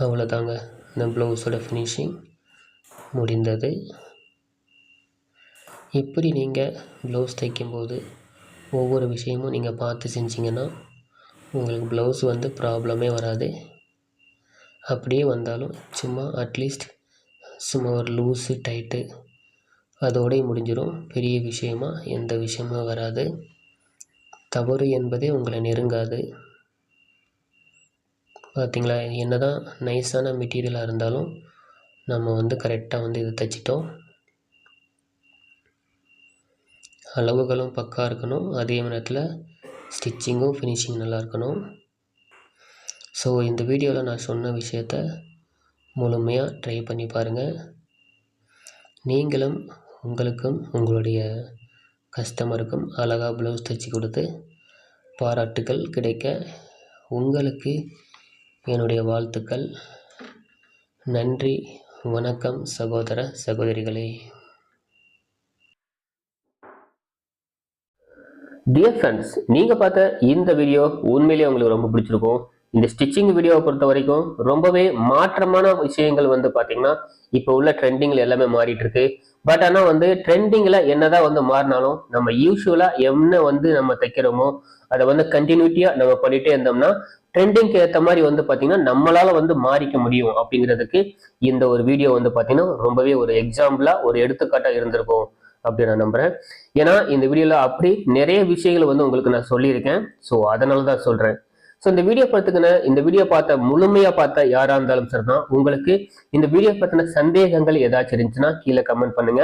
அவ்வளோதாங்க, இந்த ப்ளவுஸோட ஃபினிஷிங் முடிந்தது. இப்படி நீங்கள் ப்ளவுஸ் தைக்கும்போது ஒவ்வொரு விஷயமும் நீங்கள் பார்த்து செஞ்சிங்கன்னா உங்களுக்கு ப்ளவுஸ் வந்து ப்ராப்ளமே வராது. அப்படியே வந்தாலும் சும்மா அட்லீஸ்ட் சும்மா ஒரு லூஸு டைட்டு அதோடய முடிஞ்சிடும். பெரிய விஷயமாக எந்த விஷயமும் வராது. தவறு என்பதே உங்களை நெருங்காது. பார்த்திங்களா, என்ன தான் நைஸான மெட்டீரியலாக இருந்தாலும் நம்ம வந்து கரெக்டாக வந்து இது தைச்சிட்டோம். அளவுகளும் பக்கா இருக்கணும், அதே நேரத்தில் ஸ்டிச்சிங்கும் ஃபினிஷிங் நல்லா இருக்கணும். ஸோ இந்த வீடியோவில் நான் சொன்ன விஷயத்த முழுமையாக ட்ரை பண்ணி பாருங்கள். நீங்களும் உங்களுக்கும் உங்களுடைய கஸ்டமருக்கும் அழகாக ப்ளவுஸ் தைச்சி கொடுத்து பாராட்டுகள் கிடைக்க உங்களுக்கு என்னுடைய வாழ்த்துக்கள். நன்றி, வணக்கம் சகோதர சகோதரிகளே. டியர் ஃப்ரெண்ட்ஸ், நீங்கள் பார்த்த இந்த வீடியோ உண்மையிலேயே உங்களுக்கு ரொம்ப பிடிச்சிருக்கும். இந்த ஸ்டிச்சிங் வீடியோவை பொறுத்த வரைக்கும் ரொம்பவே மாற்றமான விஷயங்கள் வந்து பார்த்தீங்கன்னா இப்போ உள்ள ட்ரெண்டிங்கில் எல்லாமே மாறிட்டு இருக்கு. பட் ஆனால் வந்து ட்ரெண்டிங்கில் என்னதான் வந்து மாறினாலும் நம்ம யூஸ்வலாக என்ன வந்து நம்ம தைக்கிறோமோ அதை வந்து கண்டினியூட்டியாக நம்ம பண்ணிகிட்டே இருந்தோம்னா ட்ரெண்டிங்க்கு ஏற்ற மாதிரி வந்து பார்த்தீங்கன்னா நம்மளால வந்து மாறிக்க முடியும். அப்படிங்கிறதுக்கு இந்த ஒரு வீடியோ வந்து பார்த்தீங்கன்னா ரொம்பவே ஒரு எக்ஸாம்பிளாக ஒரு எடுத்துக்காட்டாக இருந்திருக்கும் அப்படி நான் நம்புறேன். ஏன்னா இந்த வீடியோல அப்படி நிறைய விஷயங்கள் வந்து உங்களுக்கு நான் சொல்லியிருக்கேன். ஸோ அதனால தான் சொல்றேன். ஸோ இந்த வீடியோ பார்த்துக்கின இந்த வீடியோ முழுமையா பார்த்த யாரா இருந்தாலும் சரிதான், உங்களுக்கு இந்த வீடியோ பத்தின சந்தேகங்கள் ஏதாச்சும் இருந்துச்சுன்னா கீழே கமெண்ட் பண்ணுங்க.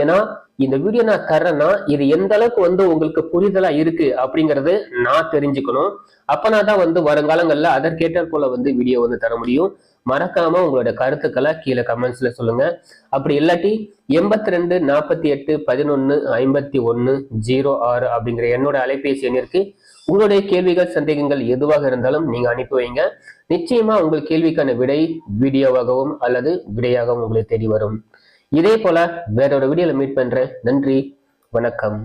ஏன்னா இந்த வீடியோ நான் தரேன்னா இது எந்த அளவுக்கு உங்களுக்கு புரிதலா இருக்கு அப்படிங்கறது நான் தெரிஞ்சுக்கணும். அப்பனா தான் வருங்காலங்கள்ல அதற்கேற்றாற் போல வீடியோ தர முடியும். மறக்காம உங்களோட கருத்துக்களை கீழே கமெண்ட்ஸ்ல சொல்லுங்க. அப்படி இல்லாட்டி 82 48 11 51 06 அப்படிங்கிற என்னோட அலைபேசி எண்ணிற்கு உங்களுடைய கேள்விகள் சந்தேகங்கள் எதுவாக இருந்தாலும் நீங்க அனுப்பி வைங்க. நிச்சயமா உங்கள் கேள்விக்கான விடை வீடியோவாகவும் அல்லது விடையாகவும் உங்களை தேடி வரும். இதே போல வேறொரு வீடியோல மீட் பண்றேன். நன்றி, வணக்கம்.